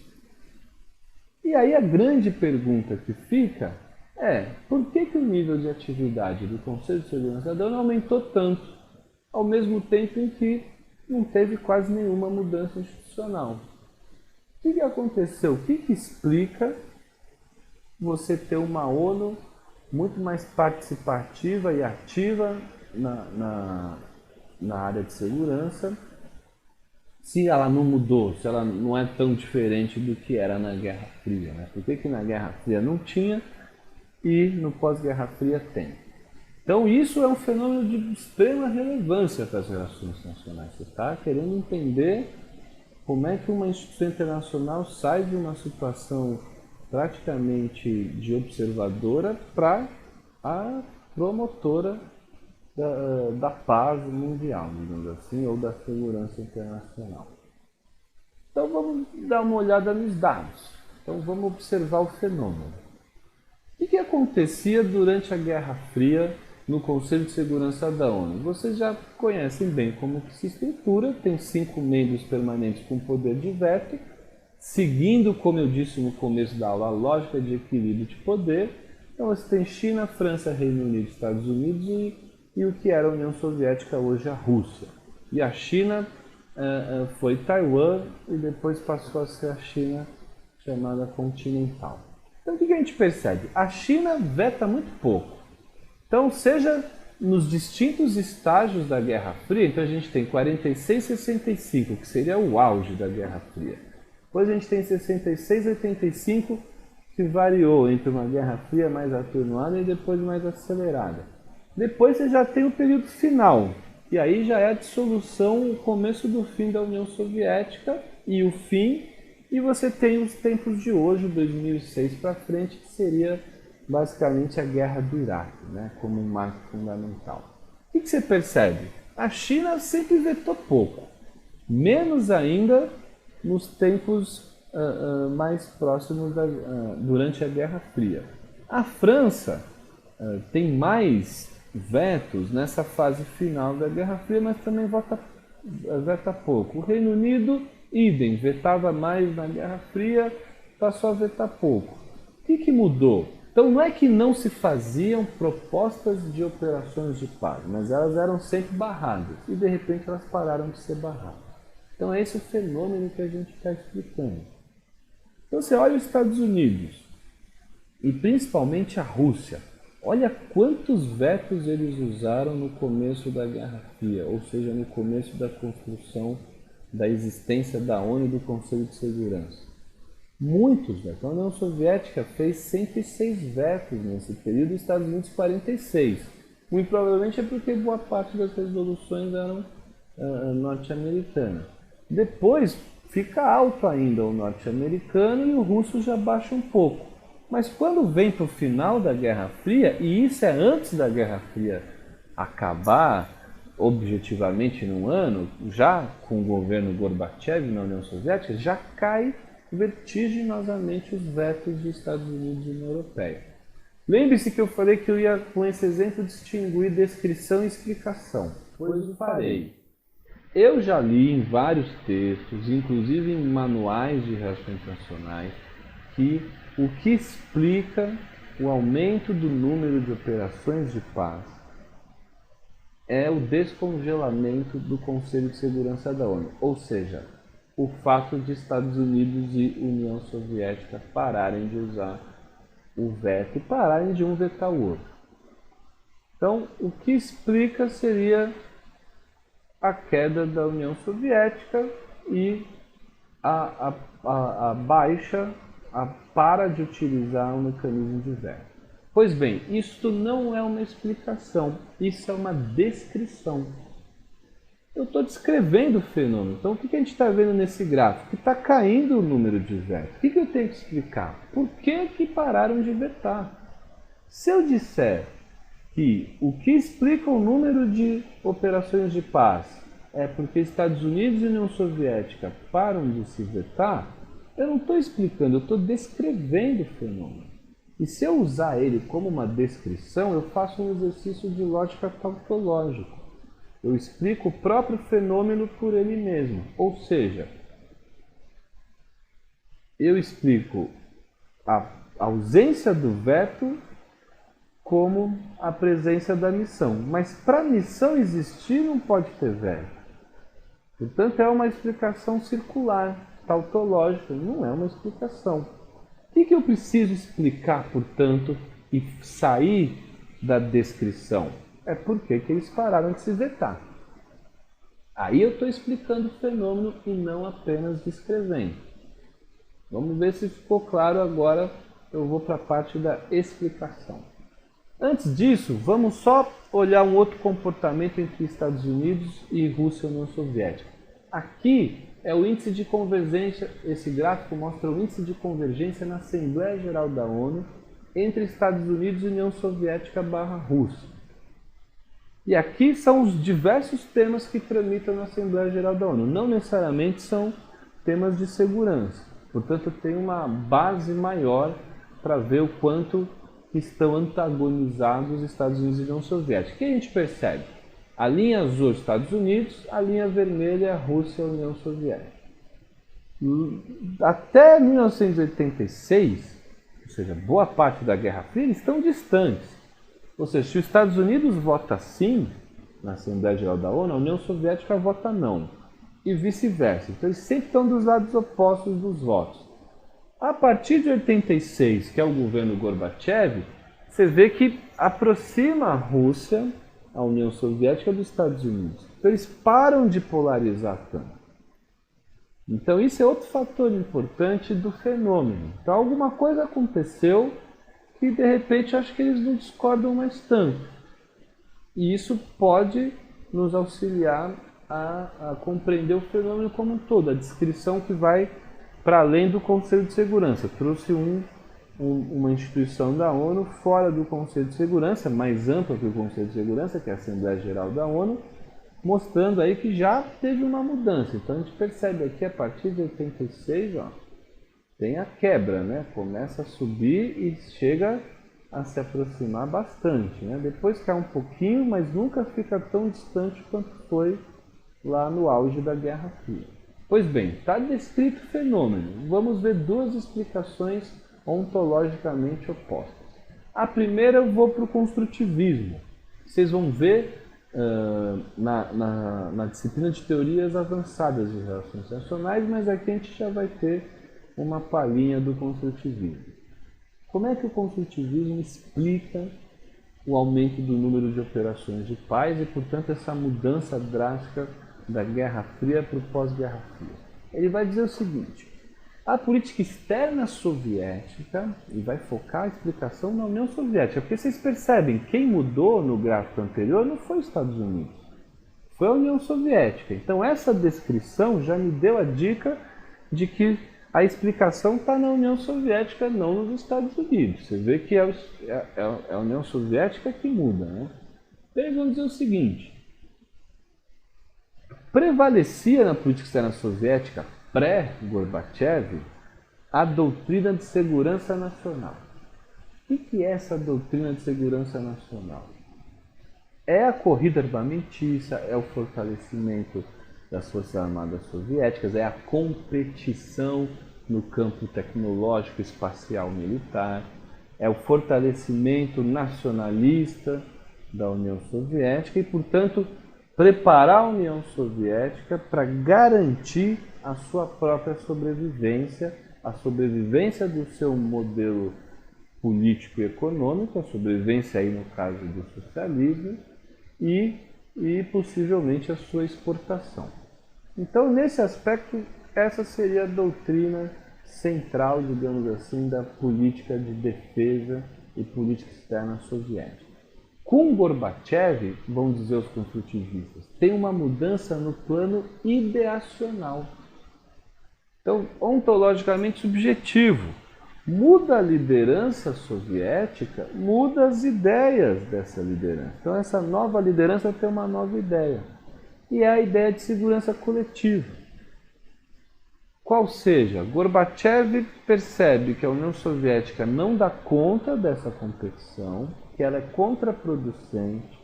E aí a grande pergunta que fica é: por que o nível de atividade do Conselho de Segurança da ONU aumentou tanto, ao mesmo tempo em que não teve quase nenhuma mudança institucional? O que aconteceu? O que explica você ter uma ONU muito mais participativa e ativa na área de segurança, se ela não mudou, se ela não é tão diferente do que era na Guerra Fria, né? Por que na Guerra Fria não tinha e no pós-Guerra Fria tem? Então isso é um fenômeno de extrema relevância para as relações internacionais. Você está querendo entender como é que uma instituição internacional sai de uma situação praticamente de observadora para a promotora da paz mundial, digamos assim, ou da segurança internacional. Então vamos dar uma olhada nos dados. Então vamos observar o fenômeno. O que acontecia durante a Guerra Fria no Conselho de Segurança da ONU? Vocês já conhecem bem como que se estrutura, tem 5 membros permanentes com poder de veto, seguindo, como eu disse no começo da aula, a lógica de equilíbrio de poder. Então você tem China, França, Reino Unido, Estados Unidos e o que era a União Soviética, hoje a Rússia. E a China foi Taiwan e depois passou a ser a China chamada continental. Então o que a gente percebe? A China veta muito pouco. Então seja nos distintos estágios da Guerra Fria, então a gente tem 46 e 65, que seria o auge da Guerra Fria. Depois a gente tem 66 e 85, que variou entre uma Guerra Fria mais atenuada e depois mais acelerada. Depois você já tem o período final, e aí já é a dissolução, o começo do fim da União Soviética e o fim, e você tem os tempos de hoje, 2006 para frente, que seria basicamente a Guerra do Iraque, né, como um marco fundamental. O que você percebe? A China sempre vetou pouco, menos ainda nos tempos mais próximos durante a Guerra Fria. A França tem mais vetos nessa fase final da Guerra Fria, mas também veta pouco. O Reino Unido, idem, vetava mais na Guerra Fria, passou a vetar pouco. O que mudou? Então não é que não se faziam propostas de operações de paz, mas elas eram sempre barradas e de repente elas pararam de ser barradas. Então é esse o fenômeno que a gente está explicando. Então você olha os Estados Unidos e principalmente a Rússia. Olha quantos vetos eles usaram no começo da Guerra Fria, ou seja, no começo da construção da existência da ONU e do Conselho de Segurança. Muitos vetos. A União Soviética fez 106 vetos nesse período, os Estados Unidos 46. Muito provavelmente é porque boa parte das resoluções eram norte-americanas. Depois fica alto ainda o norte-americano e o russo já baixa um pouco. Mas quando vem para o final da Guerra Fria, e isso é antes da Guerra Fria acabar objetivamente num ano, já com o governo Gorbachev na União Soviética, já cai vertiginosamente os vetos dos Estados Unidos e União Europeia. Lembre-se que eu falei que eu ia, com esse exemplo, distinguir descrição e explicação. Pois o farei. Eu já li em vários textos, inclusive em manuais de relações internacionais, que o que explica o aumento do número de operações de paz é o descongelamento do Conselho de Segurança da ONU, ou seja, o fato de Estados Unidos e União Soviética pararem de usar o veto e pararem de um vetar o outro. Então, o que explica seria a queda da União Soviética e a baixa, para de utilizar o mecanismo de veto. Pois bem, isto não é uma explicação, isso é uma descrição. Eu estou descrevendo o fenômeno. Então, o que a gente está vendo nesse gráfico? Que está caindo o número de vetos. O que eu tenho que explicar? Por que pararam de vetar? Se eu disser que o que explica o número de operações de paz é porque Estados Unidos e União Soviética param de se vetar, eu não estou explicando, eu estou descrevendo o fenômeno. E se eu usar ele como uma descrição, eu faço um exercício de lógica tautológica. Eu explico o próprio fenômeno por ele mesmo. Ou seja, eu explico a ausência do veto como a presença da missão. Mas para a missão existir não pode ter veto. Portanto, é uma explicação circular, tautológica, não é uma explicação. O que eu preciso explicar, portanto, e sair da descrição? É porque que eles pararam de se vetar. Aí eu estou explicando o fenômeno e não apenas descrevendo. Vamos ver se ficou claro agora. Eu vou para a parte da explicação. Antes disso, vamos só olhar um outro comportamento entre Estados Unidos e Rússia e União Soviética. Aqui é o índice de convergência, esse gráfico mostra o índice de convergência na Assembleia Geral da ONU entre Estados Unidos e União Soviética / Rússia. E aqui são os diversos temas que tramitam na Assembleia Geral da ONU. Não necessariamente são temas de segurança. Portanto, tem uma base maior para ver o quanto estão antagonizados os Estados Unidos e a União Soviética. O que a gente percebe? A linha azul, Estados Unidos, a linha vermelha, Rússia e a União Soviética. Até 1986, ou seja, boa parte da Guerra Fria, eles estão distantes. Ou seja, se os Estados Unidos vota sim na Assembleia Geral da ONU, a União Soviética vota não. E vice-versa. Então eles sempre estão dos lados opostos dos votos. A partir de 86, que é o governo Gorbachev, você vê que aproxima a Rússia, a União Soviética, dos Estados Unidos. Então eles param de polarizar tanto. Então isso é outro fator importante do fenômeno. Então alguma coisa aconteceu que de repente acho que eles não discordam mais tanto. E isso pode nos auxiliar a compreender o fenômeno como um todo, a descrição que vai para além do Conselho de Segurança. Trouxe uma instituição da ONU fora do Conselho de Segurança, mais ampla que o Conselho de Segurança, que é a Assembleia Geral da ONU, mostrando aí que já teve uma mudança. Então a gente percebe aqui, a partir de 86, ó, tem a quebra, né? Começa a subir e chega a se aproximar bastante, né? Depois cai um pouquinho, mas nunca fica tão distante quanto foi lá no auge da Guerra Fria. Pois bem, está descrito o fenômeno. Vamos ver duas explicações ontologicamente opostas. A primeira eu vou para o construtivismo. Vocês vão ver na disciplina de teorias avançadas de relações internacionais, mas aqui a gente já vai ter uma palhinha do construtivismo. Como é que o construtivismo explica o aumento do número de operações de paz e, portanto, essa mudança drástica da Guerra Fria para o pós-Guerra Fria? Ele vai dizer o seguinte: a política externa soviética, e vai focar a explicação na União Soviética, porque vocês percebem, quem mudou no gráfico anterior não foi os Estados Unidos, foi a União Soviética. Então essa descrição já me deu a dica de que a explicação está na União Soviética, não nos Estados Unidos. Você vê que é a União Soviética que muda, né? Então eles vão dizer o seguinte: prevalecia na política externa soviética pré-Gorbachev a doutrina de segurança nacional. O que é essa doutrina de segurança nacional? É a corrida armamentícia, é o fortalecimento das Forças Armadas Soviéticas, é a competição no campo tecnológico, espacial, militar, é o fortalecimento nacionalista da União Soviética e, portanto, preparar a União Soviética para garantir a sua própria sobrevivência, a sobrevivência do seu modelo político e econômico, a sobrevivência aí no caso do socialismo e possivelmente a sua exportação. Então, nesse aspecto, essa seria a doutrina central, digamos assim, da política de defesa e política externa soviética. Com Gorbachev, vão dizer os construtivistas, tem uma mudança no plano ideacional. Então, ontologicamente subjetivo. Muda a liderança soviética, muda as ideias dessa liderança. Então, essa nova liderança tem uma nova ideia. E é a ideia de segurança coletiva. Qual seja, Gorbachev percebe que a União Soviética não dá conta dessa competição, que ela é contraproducente,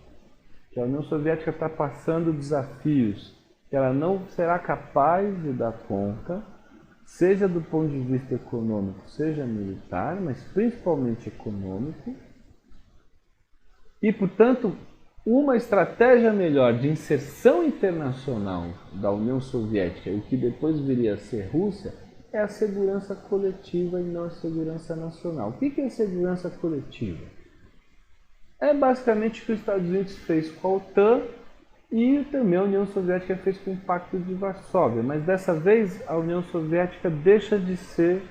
que a União Soviética está passando desafios que ela não será capaz de dar conta, seja do ponto de vista econômico, seja militar, mas principalmente econômico. E, portanto, uma estratégia melhor de inserção internacional da União Soviética, o que depois viria a ser Rússia, é a segurança coletiva e não a segurança nacional. O que é a segurança coletiva? É basicamente o que os Estados Unidos fez com a OTAN e também a União Soviética fez com o Pacto de Varsóvia. Mas dessa vez a União Soviética deixa de ser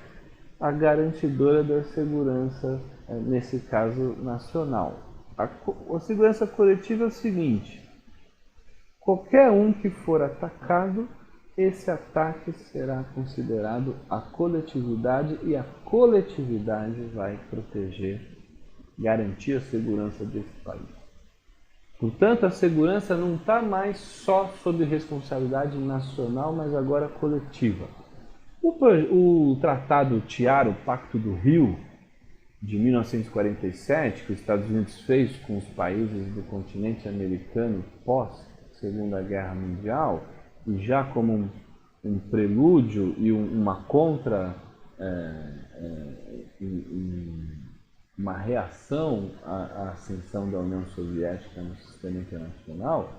a garantidora da segurança, nesse caso nacional. A segurança coletiva é o seguinte: qualquer um que for atacado, esse ataque será considerado a coletividade e a coletividade vai proteger, garantir a segurança desse país. Portanto, a segurança não está mais só sob responsabilidade nacional, mas agora coletiva. O Tratado TIAR, o Pacto do Rio, de 1947, que os Estados Unidos fez com os países do continente americano pós-Segunda Guerra Mundial, e já como um prelúdio e uma reação à ascensão da União Soviética no sistema internacional,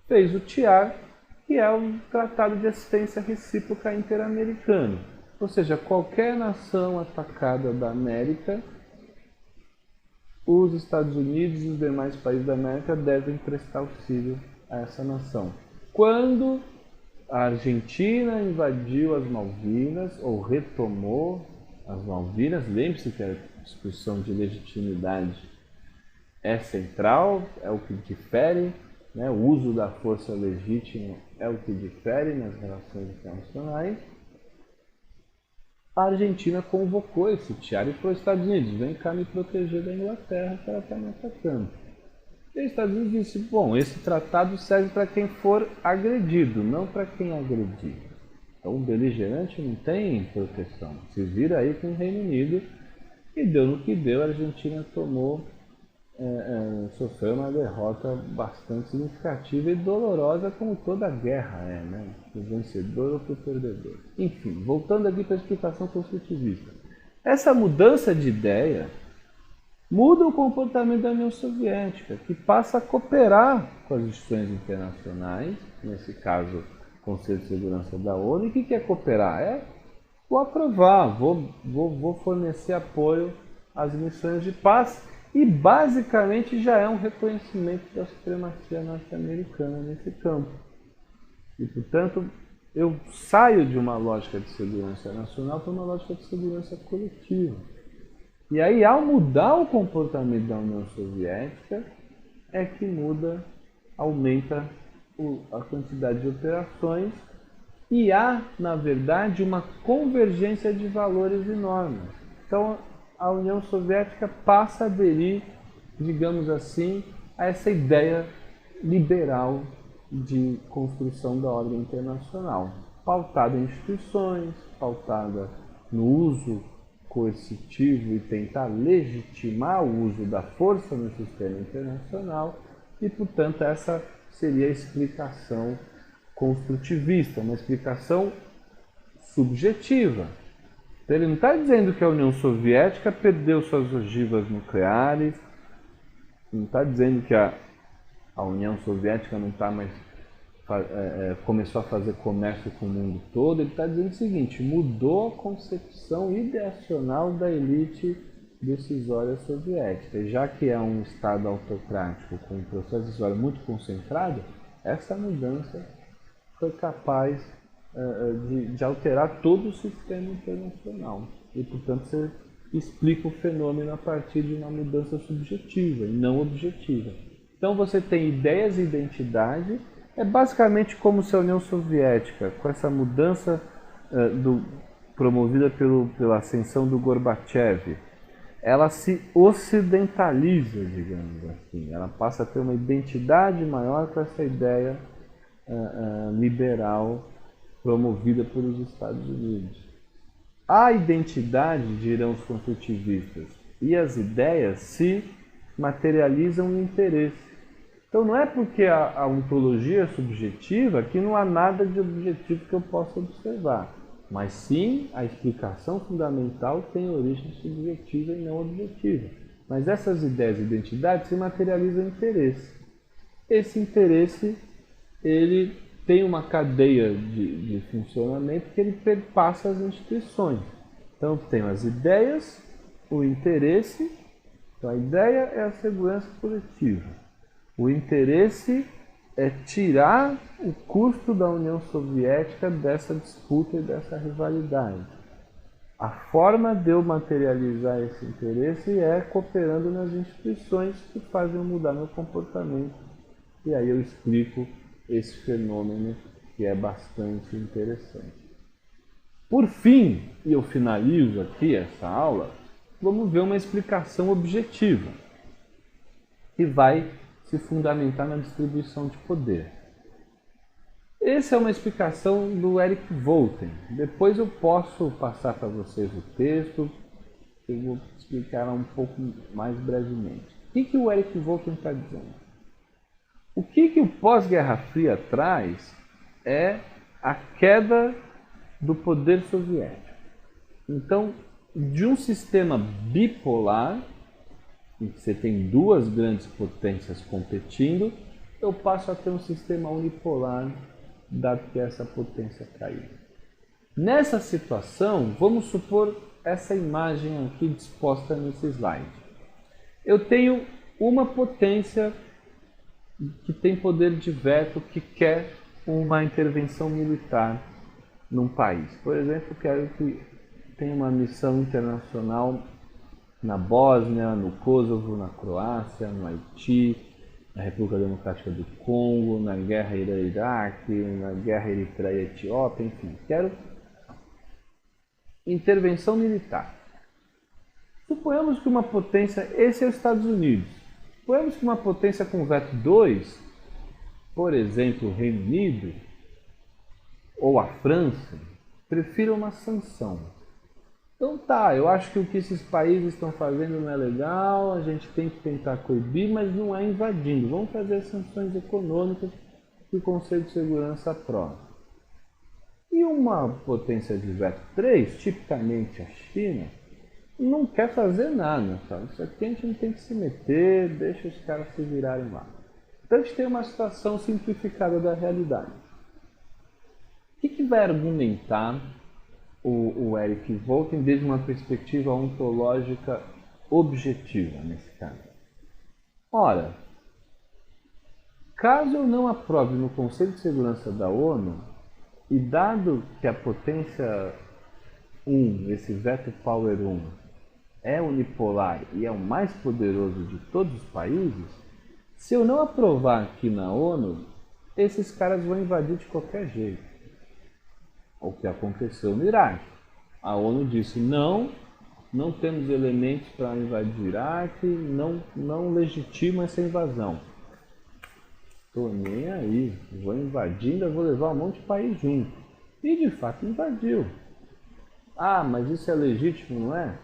fez o TIAR, que é um Tratado de Assistência Recíproca Interamericano. Ou seja, qualquer nação atacada da América, os Estados Unidos e os demais países da América devem prestar auxílio a essa nação. Quando a Argentina invadiu as Malvinas, ou retomou as Malvinas, lembre-se que a discussão de legitimidade é central, é o que difere, né? O uso da força legítima é o que difere nas relações internacionais. A Argentina convocou esse TIAR e falou aos Estados Unidos: vem cá me proteger da Inglaterra, que ela está me atacando. E os Estados Unidos disse: bom, esse tratado serve para quem for agredido, não para quem agredir. Então o beligerante não tem proteção. Se vira aí com o Reino Unido, e deu no que deu. A Argentina sofreu uma derrota bastante significativa e dolorosa, como toda guerra é, né? Para o vencedor ou para o perdedor. Enfim, voltando aqui para a explicação construtivista. Essa mudança de ideia muda o comportamento da União Soviética, que passa a cooperar com as instituições internacionais, nesse caso, o Conselho de Segurança da ONU. E o que é cooperar? Vou aprovar, vou fornecer apoio às missões de paz, e basicamente já é um reconhecimento da supremacia norte-americana nesse campo. E, portanto, eu saio de uma lógica de segurança nacional para uma lógica de segurança coletiva. E aí, ao mudar o comportamento da União Soviética, é que aumenta a quantidade de operações, e há, na verdade, uma convergência de valores e normas. Então, a União Soviética passa a aderir, digamos assim, a essa ideia liberal de construção da ordem internacional, pautada em instituições, pautada no uso coercitivo e tentar legitimar o uso da força no sistema internacional, e, portanto, essa seria a explicação construtivista, uma explicação subjetiva. Ele não está dizendo que a União Soviética perdeu suas ogivas nucleares, não está dizendo que a União Soviética não está mais começou a fazer comércio com o mundo todo. Ele está dizendo o seguinte: mudou a concepção ideacional da elite decisória soviética. E já que é um Estado autocrático com um processo decisório muito concentrado, essa mudança foi capaz de alterar todo o sistema internacional. E, portanto, você explica o fenômeno a partir de uma mudança subjetiva e não objetiva. Então você tem ideias e identidade. É basicamente como se a União Soviética, com essa mudança promovida pela ascensão do Gorbachev, ela se ocidentaliza, digamos assim. Ela passa a ter uma identidade maior com essa ideia liberal promovida pelos Estados Unidos. A identidade, dirão os construtivistas, e as ideias se materializam no interesse. Então não é porque a ontologia é subjetiva que não há nada de objetivo que eu possa observar, mas sim a explicação fundamental tem origem subjetiva e não objetiva. Mas essas ideias e identidades se materializam em interesse. Esse interesse, ele tem uma cadeia de funcionamento que ele perpassa as instituições. Então, tem as ideias, o interesse. Então, a ideia é a segurança coletiva. O interesse é tirar o custo da União Soviética dessa disputa e dessa rivalidade. A forma de eu materializar esse interesse é cooperando nas instituições que fazem eu mudar meu comportamento. E aí eu explico esse fenômeno que é bastante interessante. Por fim, e eu finalizo aqui essa aula, vamos ver uma explicação objetiva que vai se fundamentar na distribuição de poder. Essa é uma explicação do Eric Voegelin. Depois eu posso passar para vocês o texto, eu vou explicar um pouco mais brevemente. O que o Eric Voegelin está dizendo? O que o pós-Guerra Fria traz é a queda do poder soviético. Então, de um sistema bipolar, em que você tem duas grandes potências competindo, eu passo a ter um sistema unipolar, dado que essa potência caiu. Nessa situação, vamos supor essa imagem aqui disposta nesse slide. Eu tenho uma potência que tem poder de veto, que quer uma intervenção militar num país. Por exemplo, quero que tenha uma missão internacional na Bósnia, no Kosovo, na Croácia, no Haiti, na República Democrática do Congo, na guerra Irã-Iraque, na guerra Eritreia-Etiópia, enfim. Quero intervenção militar. Suponhamos que uma potência, esse é os Estados Unidos, suponhamos que uma potência com veto 2, por exemplo, o Reino Unido, ou a França, prefira uma sanção. Então tá, eu acho que o que esses países estão fazendo não é legal, a gente tem que tentar coibir, mas não é invadindo. Vamos fazer sanções econômicas que o Conselho de Segurança aprova. E uma potência de veto 3, tipicamente a China, não quer fazer nada. Sabe? Isso aqui a gente não tem que se meter, deixa os caras se virarem lá. Então a gente tem uma situação simplificada da realidade. O que vai argumentar o Eric Voegelin desde uma perspectiva ontológica objetiva nesse caso? Ora, caso eu não aprove no Conselho de Segurança da ONU, e dado que a potência 1, esse veto power 1, é unipolar e é o mais poderoso de todos os países, se eu não aprovar aqui na ONU, esses caras vão invadir de qualquer jeito. O que aconteceu no Iraque. A ONU disse, não temos elementos para invadir o Iraque, não legitima essa invasão. Estou nem aí, vou invadir, ainda vou levar um monte de país junto. E de fato invadiu. Ah, mas isso é legítimo, não é?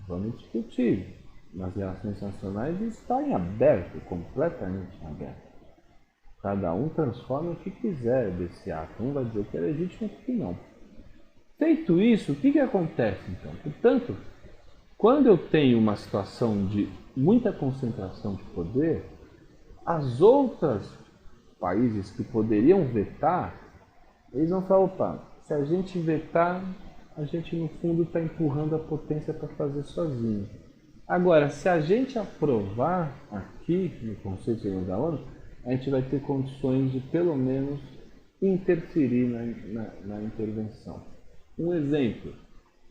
Vamos discutir. Nas relações internacionais isso está em aberto, completamente em aberto. Cada um transforma o que quiser desse ato. Um vai dizer que é legítimo e que não. Feito isso, o que acontece então? Portanto, quando eu tenho uma situação de muita concentração de poder, as outras países que poderiam vetar, eles vão falar, opa, se a gente vetar, a gente no fundo está empurrando a potência para fazer sozinho. Agora, se a gente aprovar aqui no Conselho de Segurança da ONU, a gente vai ter condições de pelo menos interferir na intervenção. Um exemplo,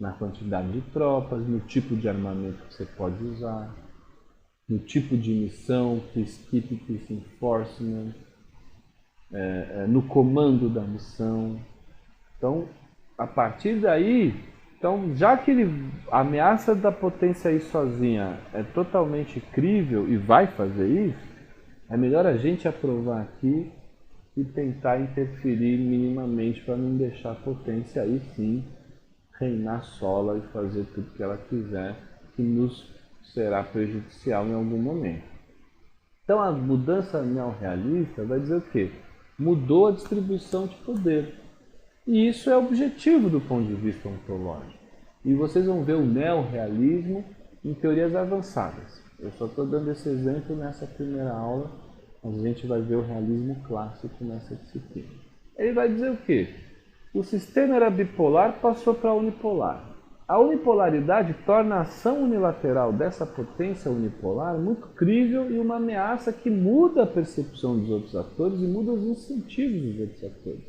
na quantidade de tropas, no tipo de armamento que você pode usar, no tipo de missão, peacekeeping, peace enforcement, no comando da missão. Então, a partir daí, então, já que a ameaça da potência ir sozinha é totalmente crível e vai fazer isso, é melhor a gente aprovar aqui e tentar interferir minimamente para não deixar a potência aí sim reinar sola e fazer tudo que ela quiser, que nos será prejudicial em algum momento. Então a mudança neorrealista vai dizer o quê? Mudou a distribuição de poder. E isso é objetivo do ponto de vista ontológico. E vocês vão ver o neorrealismo em teorias avançadas. Eu só estou dando esse exemplo nessa primeira aula, mas a gente vai ver o realismo clássico nessa disciplina. ele vai dizer o quê? O sistema era bipolar, passou para unipolar. A unipolaridade torna a ação unilateral dessa potência unipolar muito crível e uma ameaça que muda a percepção dos outros atores e muda os incentivos dos outros atores.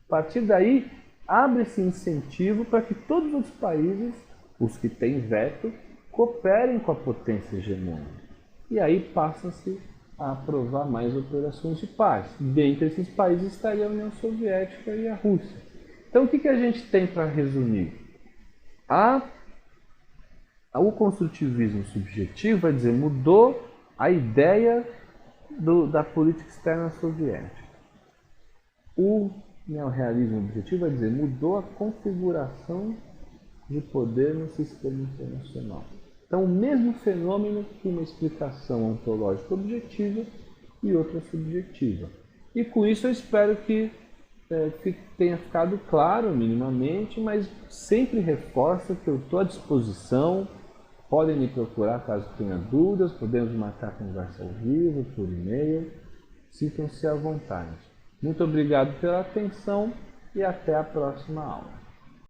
A partir daí, abre-se incentivo para que todos os outros países, os que têm veto, cooperem com a potência hegemônica. E aí passa-se a aprovar mais operações de paz. Dentre esses países estaria a União Soviética e a Rússia. Então o que a gente tem para resumir? O construtivismo subjetivo vai dizer, mudou a ideia da política externa soviética. O neorrealismo objetivo vai dizer, mudou a configuração de poder no sistema internacional. Então, o mesmo fenômeno que uma explicação ontológica objetiva e outra subjetiva. E com isso eu espero que tenha ficado claro minimamente, mas sempre reforço que eu estou à disposição. Podem me procurar caso tenha dúvidas, podemos marcar conversa ao vivo, por e-mail. Sintam-se à vontade. Muito obrigado pela atenção e até a próxima aula.